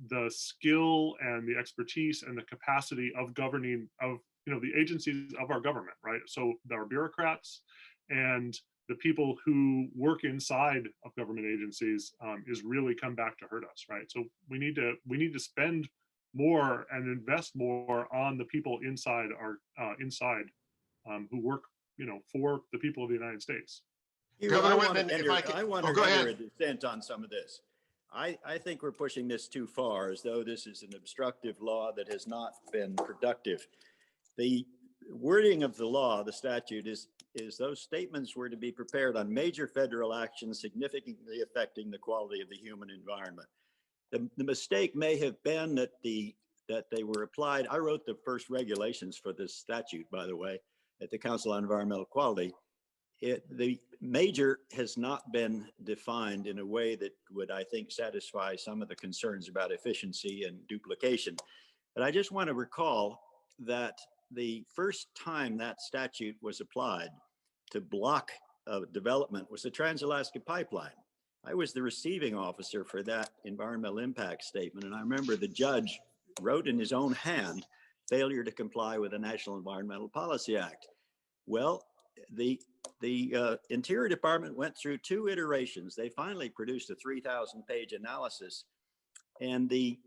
the skill and the expertise and the capacity of governing of the agencies of our government, right? So our bureaucrats and the people who work inside of government agencies is really come back to hurt us, right? So we need to spend more and invest more on the people inside who work, for the people of the United States. Governor Whitman, I want to render a dissent on some of this. I think we're pushing this too far, as though this is an obstructive law that has not been productive. The wording of the law, the statute, is those statements were to be prepared on major federal actions significantly affecting the quality of the human environment. The mistake may have been that they were applied. I wrote the first regulations for this statute, by the way, at the Council on Environmental Quality. The major has not been defined in a way that would, I think, satisfy some of the concerns about efficiency and duplication. But I just want to recall that the first time that statute was applied to block development was the Trans-Alaska Pipeline. I was the receiving officer for that environmental impact statement, and I remember the judge wrote in his own hand, failure to comply with the National Environmental Policy Act. Well, the Interior Department went through 2 iterations. They finally produced a 3,000-page analysis, and the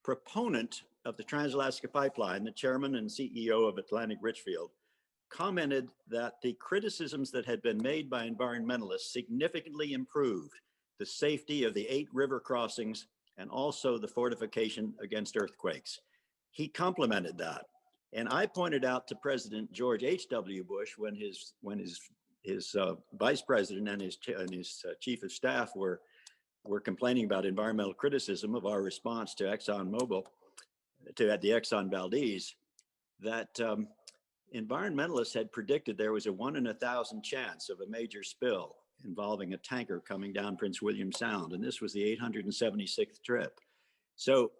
proponent of the Trans-Alaska Pipeline, the chairman and CEO of Atlantic Richfield, commented that the criticisms that had been made by environmentalists significantly improved the safety of the 8 river crossings and also the fortification against earthquakes. He complimented that. And I pointed out to President George H.W. Bush when his vice president and his chief of staff were complaining about environmental criticism of our response to ExxonMobil, at the Exxon Valdez, that environmentalists had predicted there was a 1 in 1,000 chance of a major spill involving a tanker coming down Prince William Sound. And this was the 876th trip. So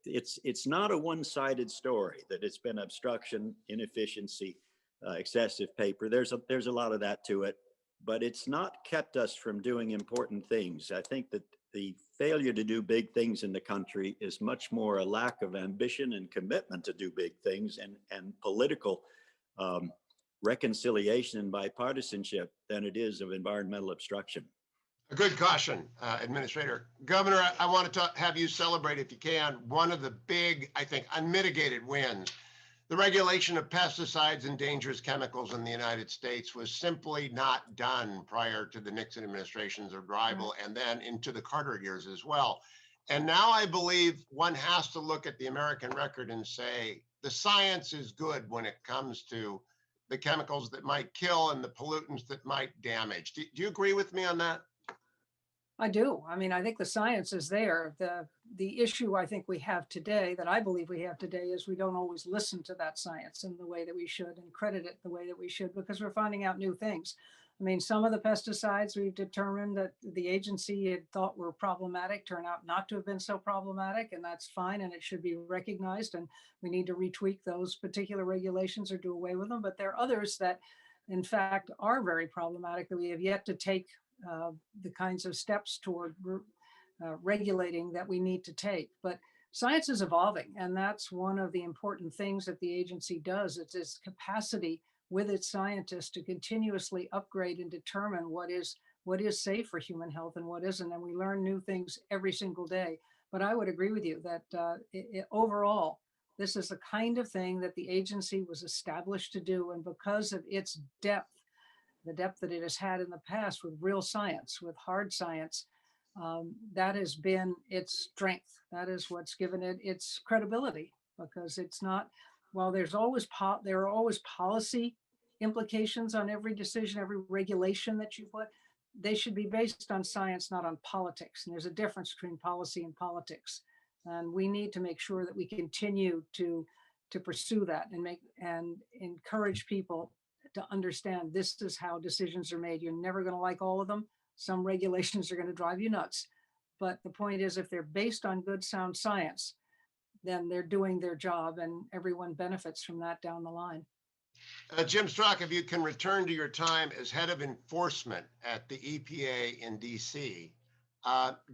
it's not a one-sided story that it's been obstruction, inefficiency, excessive paper. There's a lot of that to it, but it's not kept us from doing important things. I think that the failure to do big things in the country is much more a lack of ambition and commitment to do big things and political reconciliation and bipartisanship than it is of environmental obstruction. A good caution, Administrator. Governor, I want to have you celebrate, if you can, one of the big, I think, unmitigated wins. The regulation of pesticides and dangerous chemicals in the United States was simply not done prior to the Nixon administration's arrival and then into the Carter years as well. And now I believe one has to look at the American record and say the science is good when it comes to the chemicals that might kill and the pollutants that might damage. Do you agree with me on that? I do. I mean, I think the science is there. The issue I think we have today, that I believe we have today, is we don't always listen to that science in the way that we should and credit it the way that we should, because we're finding out new things. I mean, some of the pesticides we've determined that the agency had thought were problematic turn out not to have been so problematic, and that's fine, and it should be recognized, and we need to retweak those particular regulations or do away with them. But there are others that, in fact, are very problematic that we have yet to take the kinds of steps toward regulating that we need to take. But science is evolving, and that's one of the important things that the agency does. It's its capacity with its scientists to continuously upgrade and determine what is safe for human health and what isn't. And we learn new things every single day. But I would agree with you that overall, this is the kind of thing that the agency was established to do. And because of its depth, the depth that it has had in the past with real science, with hard science, that has been its strength. That is what's given it its credibility, because it's not, while there are always policy implications on every decision, every regulation that you put, they should be based on science, not on politics. And there's a difference between policy and politics. And we need to make sure that we continue to pursue that and encourage people to understand this is how decisions are made. You're never going to like all of them. Some regulations are going to drive you nuts. But the point is, if they're based on good, sound science, then they're doing their job and everyone benefits from that down the line. Jim Strzok, if you can return to your time as head of enforcement at the EPA in DC,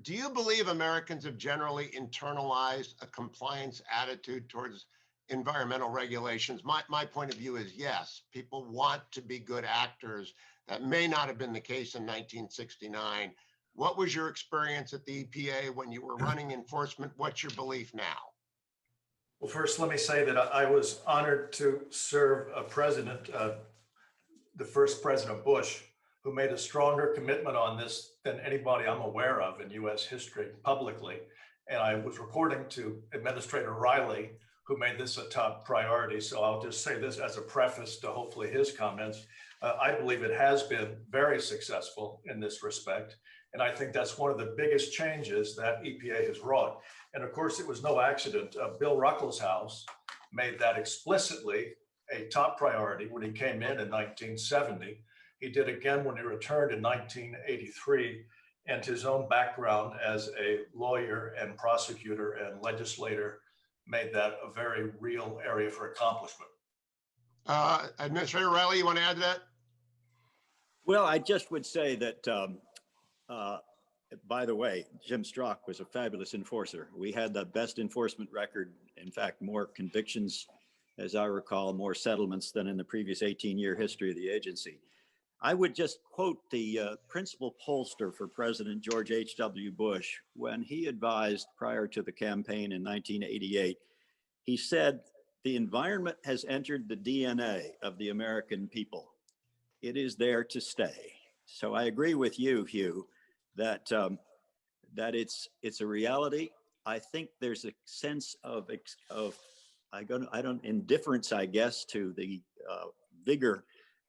do you believe Americans have generally internalized a compliance attitude towards environmental regulations? My point of view is yes. People want to be good actors. That may not have been the case in 1969. What was your experience at the EPA when you were running enforcement? What's your belief now? Well, first, let me say that I was honored to serve a president, the first President Bush, who made a stronger commitment on this than anybody I'm aware of in US history publicly. And I was reporting to Administrator Riley, who made this a top priority. So I'll just say this as a preface to hopefully his comments. I believe it has been very successful in this respect. And I think that's one of the biggest changes that EPA has wrought. And of course, it was no accident. Bill Ruckelshaus made that explicitly a top priority when he came in 1970. He did again when he returned in 1983. And his own background as a lawyer and prosecutor and legislator made that a very real area for accomplishment. Administrator Riley, you want to add to that? Well, I just would say that, by the way, Jim Strzok was a fabulous enforcer. We had the best enforcement record, in fact, more convictions, as I recall, more settlements than in the previous 18-year history of the agency. I would just quote the principal pollster for President George H.W. Bush when he advised prior to the campaign in 1988. He said, "The environment has entered the DNA of the American people. It is there to stay." So I agree with you, Hugh, that it's a reality. I think there's a sense of indifference, I guess, to the vigor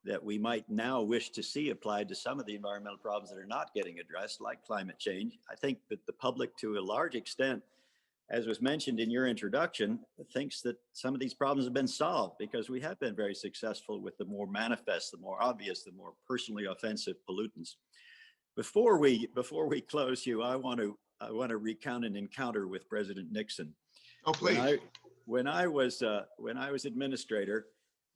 that we might now wish to see applied to some of the environmental problems that are not getting addressed, like climate change. I think that the public, to a large extent, as was mentioned in your introduction, thinks that some of these problems have been solved because we have been very successful with the more manifest, the more obvious, the more personally offensive pollutants. Before we close, Hugh, I want to recount an encounter with President Nixon. Oh, please. When I was administrator,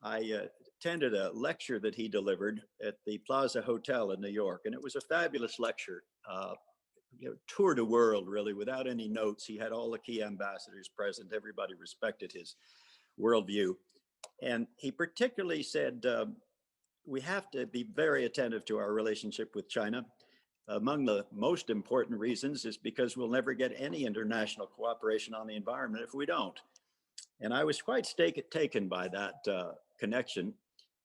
I attended a lecture that he delivered at the Plaza Hotel in New York, and it was a fabulous lecture. Toured the world really without any notes. He had all the key ambassadors present. Everybody respected his worldview, and he particularly said we have to be very attentive to our relationship with China. Among the most important reasons is because we'll never get any international cooperation on the environment if we don't. And I was quite taken by that connection.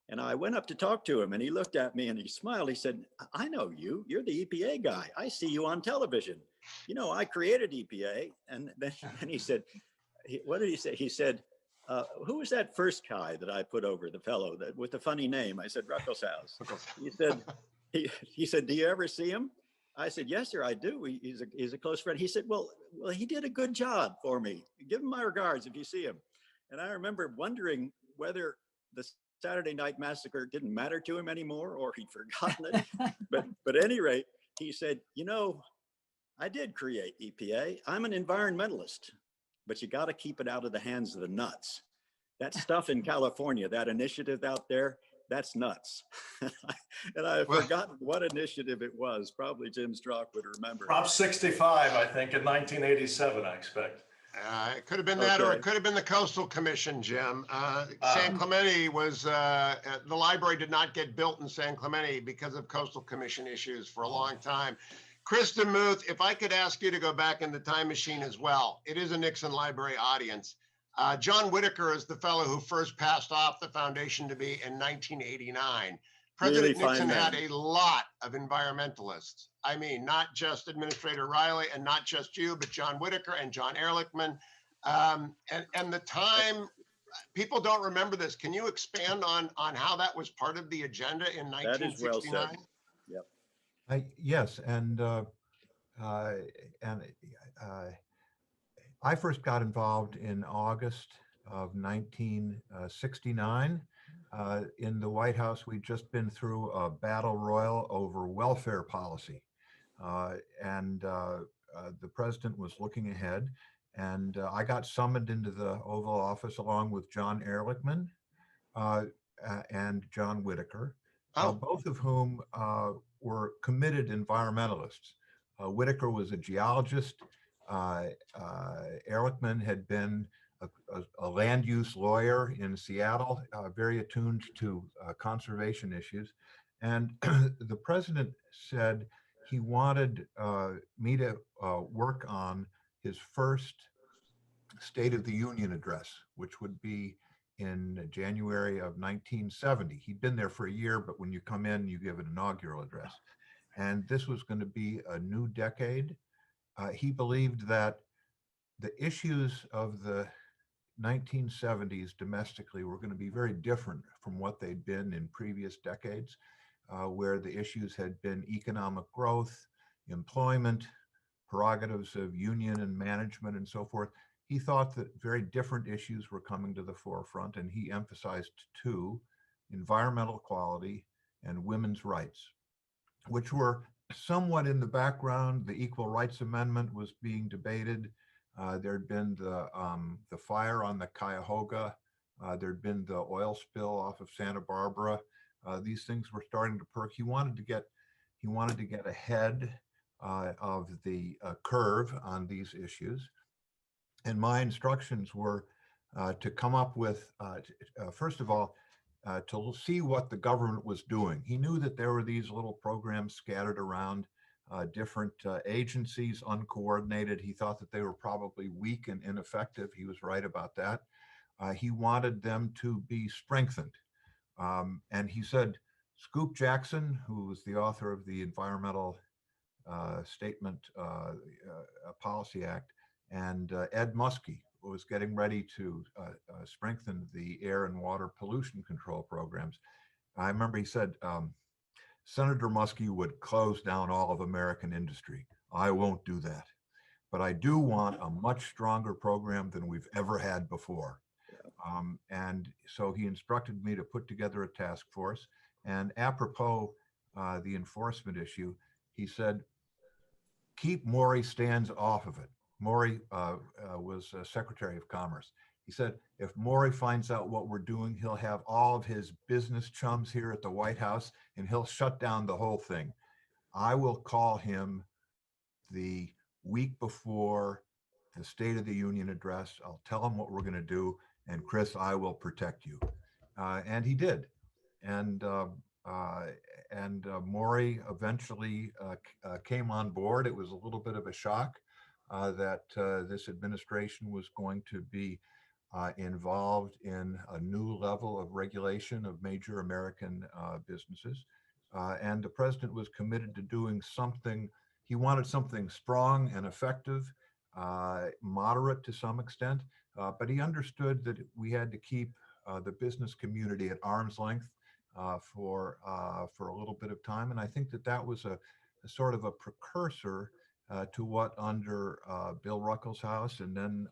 And I went up to talk to him, and he looked at me and he smiled. He said, I know you. You're the EPA guy. I see you on television. You know, I created EPA. And then he said, what did he say? He said, who was that first guy that I put over, the fellow that with the funny name? I said, Ruckelshaus. He said, do you ever see him? I said, yes, sir, I do. He's a close friend. He said, well, he did a good job for me. Give him my regards if you see him. And I remember wondering whether the Saturday Night Massacre didn't matter to him anymore, or he'd forgotten it. but at any rate, he said, you know, I did create EPA. I'm an environmentalist, but you got to keep it out of the hands of the nuts. That stuff in California, that initiative out there, that's nuts. And I've forgotten what initiative it was. Probably Jim Strzok would remember. Prop 65, I think, in 1987, I expect. It could have been that, or it could have been the Coastal Commission, Jim. San Clemente was, the library did not get built in San Clemente because of Coastal Commission issues for a long time. Kristen Muth, if I could ask you to go back in the time machine as well. It is a Nixon Library audience. John Whitaker is the fellow who first passed off the foundation to me in 1989. President Nixon had a lot of environmentalists. I mean, not just Administrator Riley and not just you, but John Whitaker and John Ehrlichman. And the time, people don't remember this. Can you expand on how that was part of the agenda in 1969? That is well said. Yep. Yes, and I first got involved in August of 1969. In the White House, we'd just been through a battle royal over welfare policy. And the president was looking ahead. And I got summoned into the Oval Office along with John Ehrlichman and John Whitaker, both of whom were committed environmentalists. Whitaker was a geologist. Ehrlichman had been a land use lawyer in Seattle, very attuned to conservation issues. And the president said he wanted me to work on his first State of the Union address, which would be in January of 1970. He'd been there for a year, but when you come in, you give an inaugural address. And this was going to be a new decade. He believed that the issues of the 1970s domestically were going to be very different from what they'd been in previous decades, where the issues had been economic growth, employment, prerogatives of union and management, and so forth. He thought that very different issues were coming to the forefront, and he emphasized two: environmental quality and women's rights, which were somewhat in the background. The Equal Rights Amendment was being debated. There'd been the fire on the Cuyahoga. There'd been the oil spill off of Santa Barbara. These things were starting to perk. He wanted to get ahead of the curve on these issues. And my instructions were to come up with, first of all, to see what the government was doing. He knew that there were these little programs scattered around different agencies, uncoordinated. He thought that they were probably weak and ineffective. He was right about that. He wanted them to be strengthened. And he said, Scoop Jackson, who was the author of the Environmental Statement Policy Act, and Ed Muskie, who was getting ready to strengthen the air and water pollution control programs. I remember he said, Senator Muskie would close down all of American industry. I won't do that. But I do want a much stronger program than we've ever had before. And so he instructed me to put together a task force. And apropos the enforcement issue, he said, keep Maury Stans off of it. Maury was Secretary of Commerce. He said, if Maury finds out what we're doing, he'll have all of his business chums here at the White House and he'll shut down the whole thing. I will call him the week before the State of the Union address. I'll tell him what we're going to do. And Chris, I will protect you. And he did. And Maury eventually came on board. It was a little bit of a shock that this administration was going to be involved in a new level of regulation of major American businesses. And the president was committed to doing something. He wanted something strong and effective, moderate to some extent, but he understood that we had to keep the business community at arm's length for a little bit of time. And I think that that was a sort of a precursor to what under Bill Ruckelshaus and then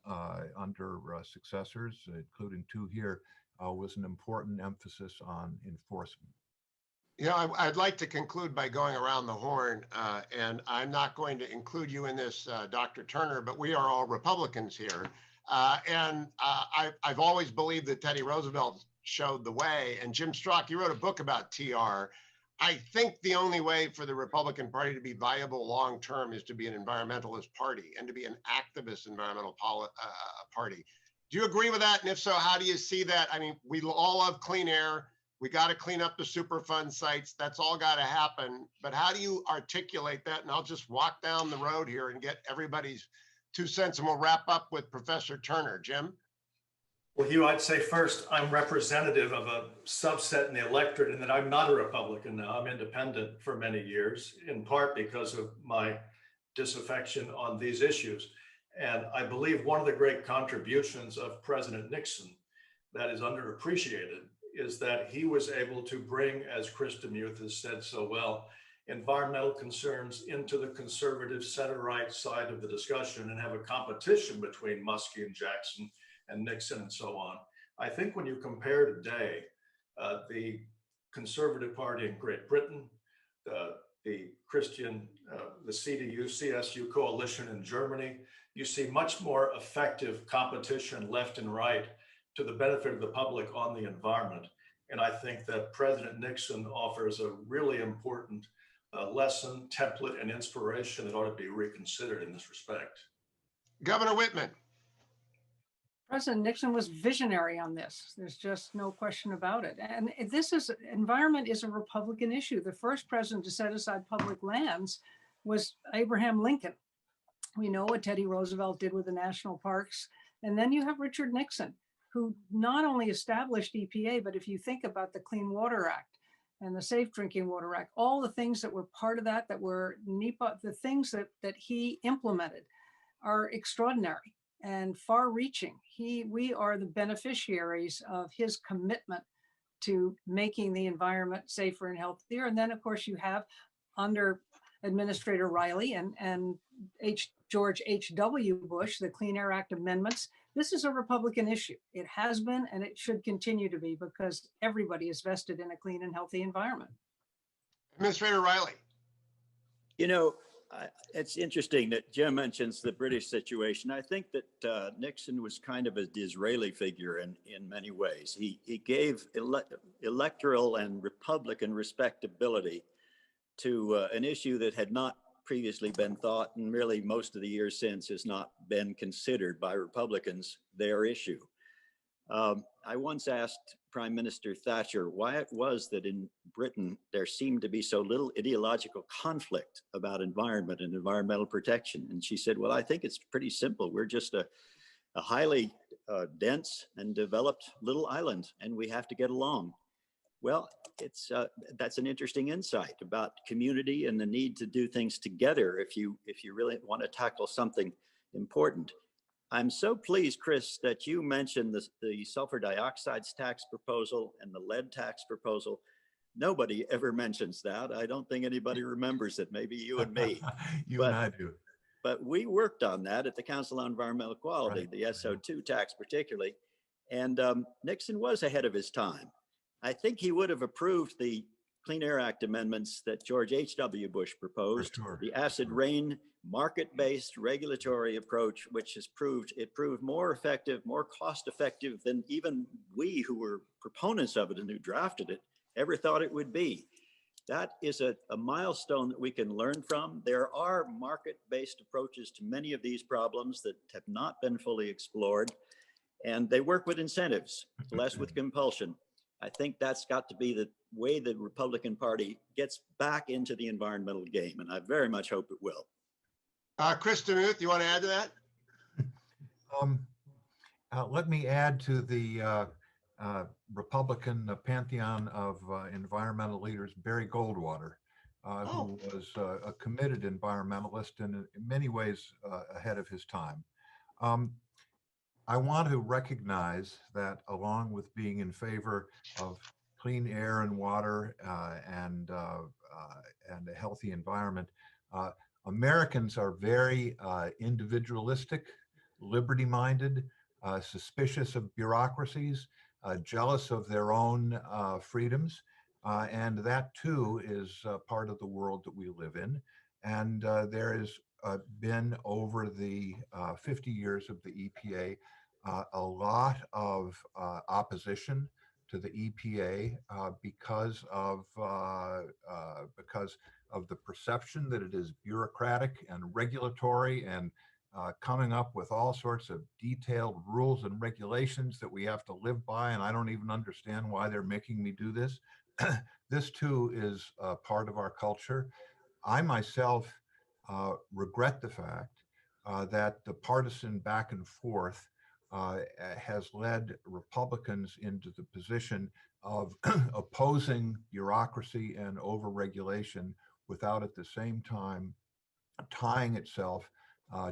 under successors, including two here, was an important emphasis on enforcement. You know, I'd like to conclude by going around the horn, and I'm not going to include you in this, Dr. Turner, but we are all Republicans here. I've always believed that Teddy Roosevelt showed the way, and Jim Strzok, you wrote a book about TR. I think the only way for the Republican Party to be viable long-term is to be an environmentalist party and to be an activist environmental party. Do you agree with that? And if so, how do you see that? I mean, we all love clean air. We got to clean up the Superfund sites. That's all got to happen. But how do you articulate that? And I'll just walk down the road here and get everybody's 2 cents, and we'll wrap up with Professor Turner. Jim? Well, Hugh, I'd say first, I'm representative of a subset in the electorate, and that I'm not a Republican now. I'm independent for many years, in part because of my disaffection on these issues. And I believe one of the great contributions of President Nixon that is underappreciated is that he was able to bring, as Chris Demuth has said so well, environmental concerns into the conservative center-right side of the discussion and have a competition between Muskie and Jackson and Nixon and so on. I think when you compare today, the Conservative Party in Great Britain, the Christian, the CDU, CSU coalition in Germany, you see much more effective competition left and right to the benefit of the public on the environment. And I think that President Nixon offers a really important lesson, template, and inspiration that ought to be reconsidered in this respect. Governor Whitman. President Nixon was visionary on this. There's just no question about it. And environment is a Republican issue. The first president to set aside public lands was Abraham Lincoln. We know what Teddy Roosevelt did with the national parks. And then you have Richard Nixon, who not only established EPA, but if you think about the Clean Water Act and the Safe Drinking Water Act, all the things that were part of that were NEPA, the things that he implemented are extraordinary and far-reaching. We are the beneficiaries of his commitment to making the environment safer and healthier. And then, of course, you have under Administrator Riley and George H.W. Bush, the Clean Air Act amendments. This is a Republican issue. It has been, and it should continue to be, because everybody is vested in a clean and healthy environment. Administrator Riley. You know, it's interesting that Jim mentions the British situation. I think that Nixon was kind of a Disraeli figure in many ways. He gave electoral and Republican respectability to an issue that had not previously been thought, and really most of the years since has not been considered by Republicans their issue. I once asked Prime Minister Thatcher why it was that in Britain there seemed to be so little ideological conflict about environment and environmental protection. And she said, well, I think it's pretty simple. We're just a highly dense and developed little island, and we have to get along. Well, that's an interesting insight about community and the need to do things together if you really want to tackle something important. I'm so pleased, Chris, that you mentioned the sulfur dioxides tax proposal and the lead tax proposal. Nobody ever mentions that. I don't think anybody remembers it. Maybe you and me. And I do. But we worked on that at the Council on Environmental Quality, Right. the SO2 tax particularly. And Nixon was ahead of his time. I think he would have approved the Clean Air Act amendments that George H.W. Bush proposed. For sure. The acid rain market-based regulatory approach, which has proved more effective, more cost-effective than even we who were proponents of it and who drafted it ever thought it would be. That is a milestone that we can learn from. There are market-based approaches to many of these problems that have not been fully explored, and they work with incentives, less with compulsion. I think that's got to be the way the Republican Party gets back into the environmental game, and I very much hope it will. Chris DeMuth, you want to add to that? Let me add to the Republican pantheon of environmental leaders, Barry Goldwater, who was a committed environmentalist and in many ways ahead of his time. I want to recognize that along with being in favor of clean air and water and a healthy environment, Americans are very individualistic, liberty-minded, suspicious of bureaucracies, jealous of their own freedoms. And that too is part of the world that we live in. And there has been over the 50 years of the EPA, a lot of opposition to the EPA because of the perception that it is bureaucratic and regulatory and coming up with all sorts of detailed rules and regulations that we have to live by, and I don't even understand why they're making me do this. This too is part of our culture. I myself regret the fact that the partisan back and forth has led Republicans into the position of opposing bureaucracy and overregulation without at the same time tying itself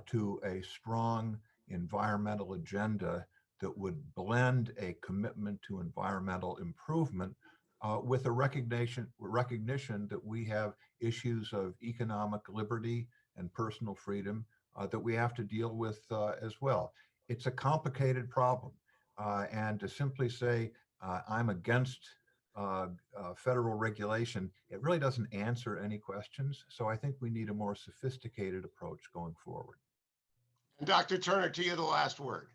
to a strong environmental agenda that would blend a commitment to environmental improvement with a recognition that we have issues of economic liberty and personal freedom that we have to deal with as well. It's a complicated problem. And to simply say, I'm against federal regulation, it really doesn't answer any questions. So I think we need a more sophisticated approach going forward. And Dr. Turner, to you, the last word.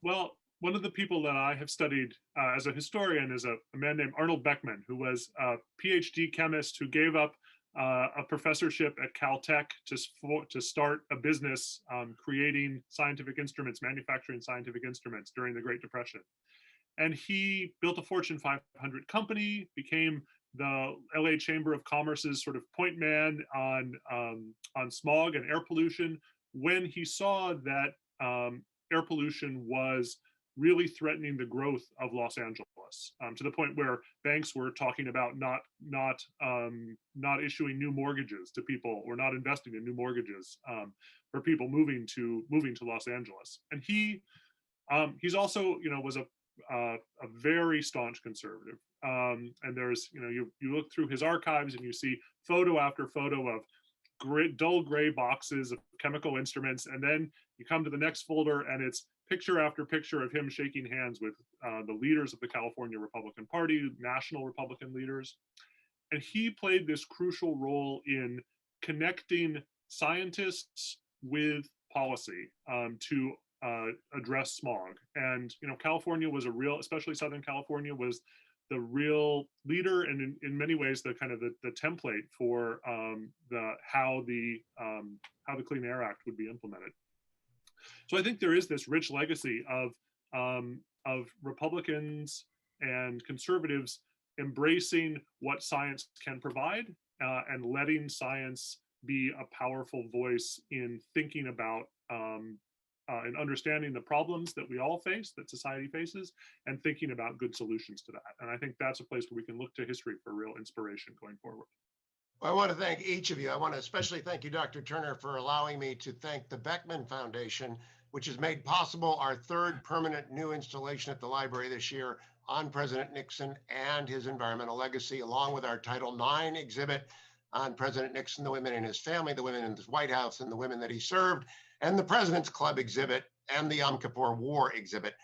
Well, one of the people that I have studied as a historian is a man named Arnold Beckman, who was a PhD chemist who gave up a professorship at Caltech to start a business creating scientific instruments, manufacturing scientific instruments during the Great Depression. And he built a Fortune 500 company, became the LA Chamber of Commerce's sort of point man on smog and air pollution when he saw that air pollution was really threatening the growth of Los Angeles to the point where banks were talking about not issuing new mortgages to people or not investing in new mortgages for people moving to Los Angeles. And he's also was a very staunch conservative. And there's you look through his archives and you see photo after photo of dull gray boxes of chemical instruments, and then you come to the next folder and it's picture after picture of him shaking hands with the leaders of the California Republican Party, national Republican leaders. And he played this crucial role in connecting scientists with policy to address smog. And California was especially Southern California was the real leader, and in many ways the kind of the template for how the Clean Air Act would be implemented. So I think there is this rich legacy of Republicans and conservatives embracing what science can provide and letting science be a powerful voice in thinking about and understanding the problems that we all face, that society faces, and thinking about good solutions to that. And I think that's a place where we can look to history for real inspiration going forward. Well, I want to thank each of you. I want to especially thank you, Dr. Turner, for allowing me to thank the Beckman Foundation, which has made possible our third permanent new installation at the library this year on President Nixon and his environmental legacy, along with our Title IX exhibit on President Nixon, the women in his family, the women in his White House, and the women that he served, and the President's Club exhibit and the Yom Kippur War exhibit.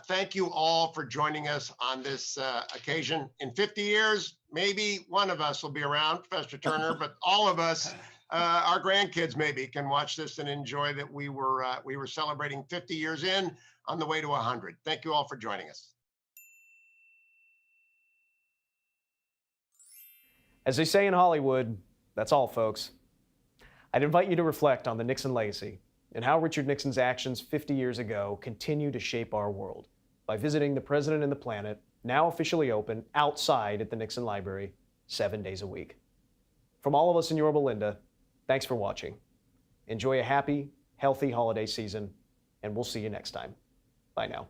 Thank you all for joining us on this occasion. In 50 years, maybe one of us will be around, Professor Turner, but all of us our grandkids maybe can watch this and enjoy that we were celebrating 50 years in on the way to 100. Thank you all for joining us. As they say in Hollywood, that's all, folks. I'd invite you to reflect on the Nixon legacy and how Richard Nixon's actions 50 years ago continue to shape our world by visiting The President and the Planet, now officially open outside at the Nixon Library 7 days a week. From all of us in Yorba Linda, thanks for watching. Enjoy a happy, healthy holiday season, and we'll see you next time. Bye now.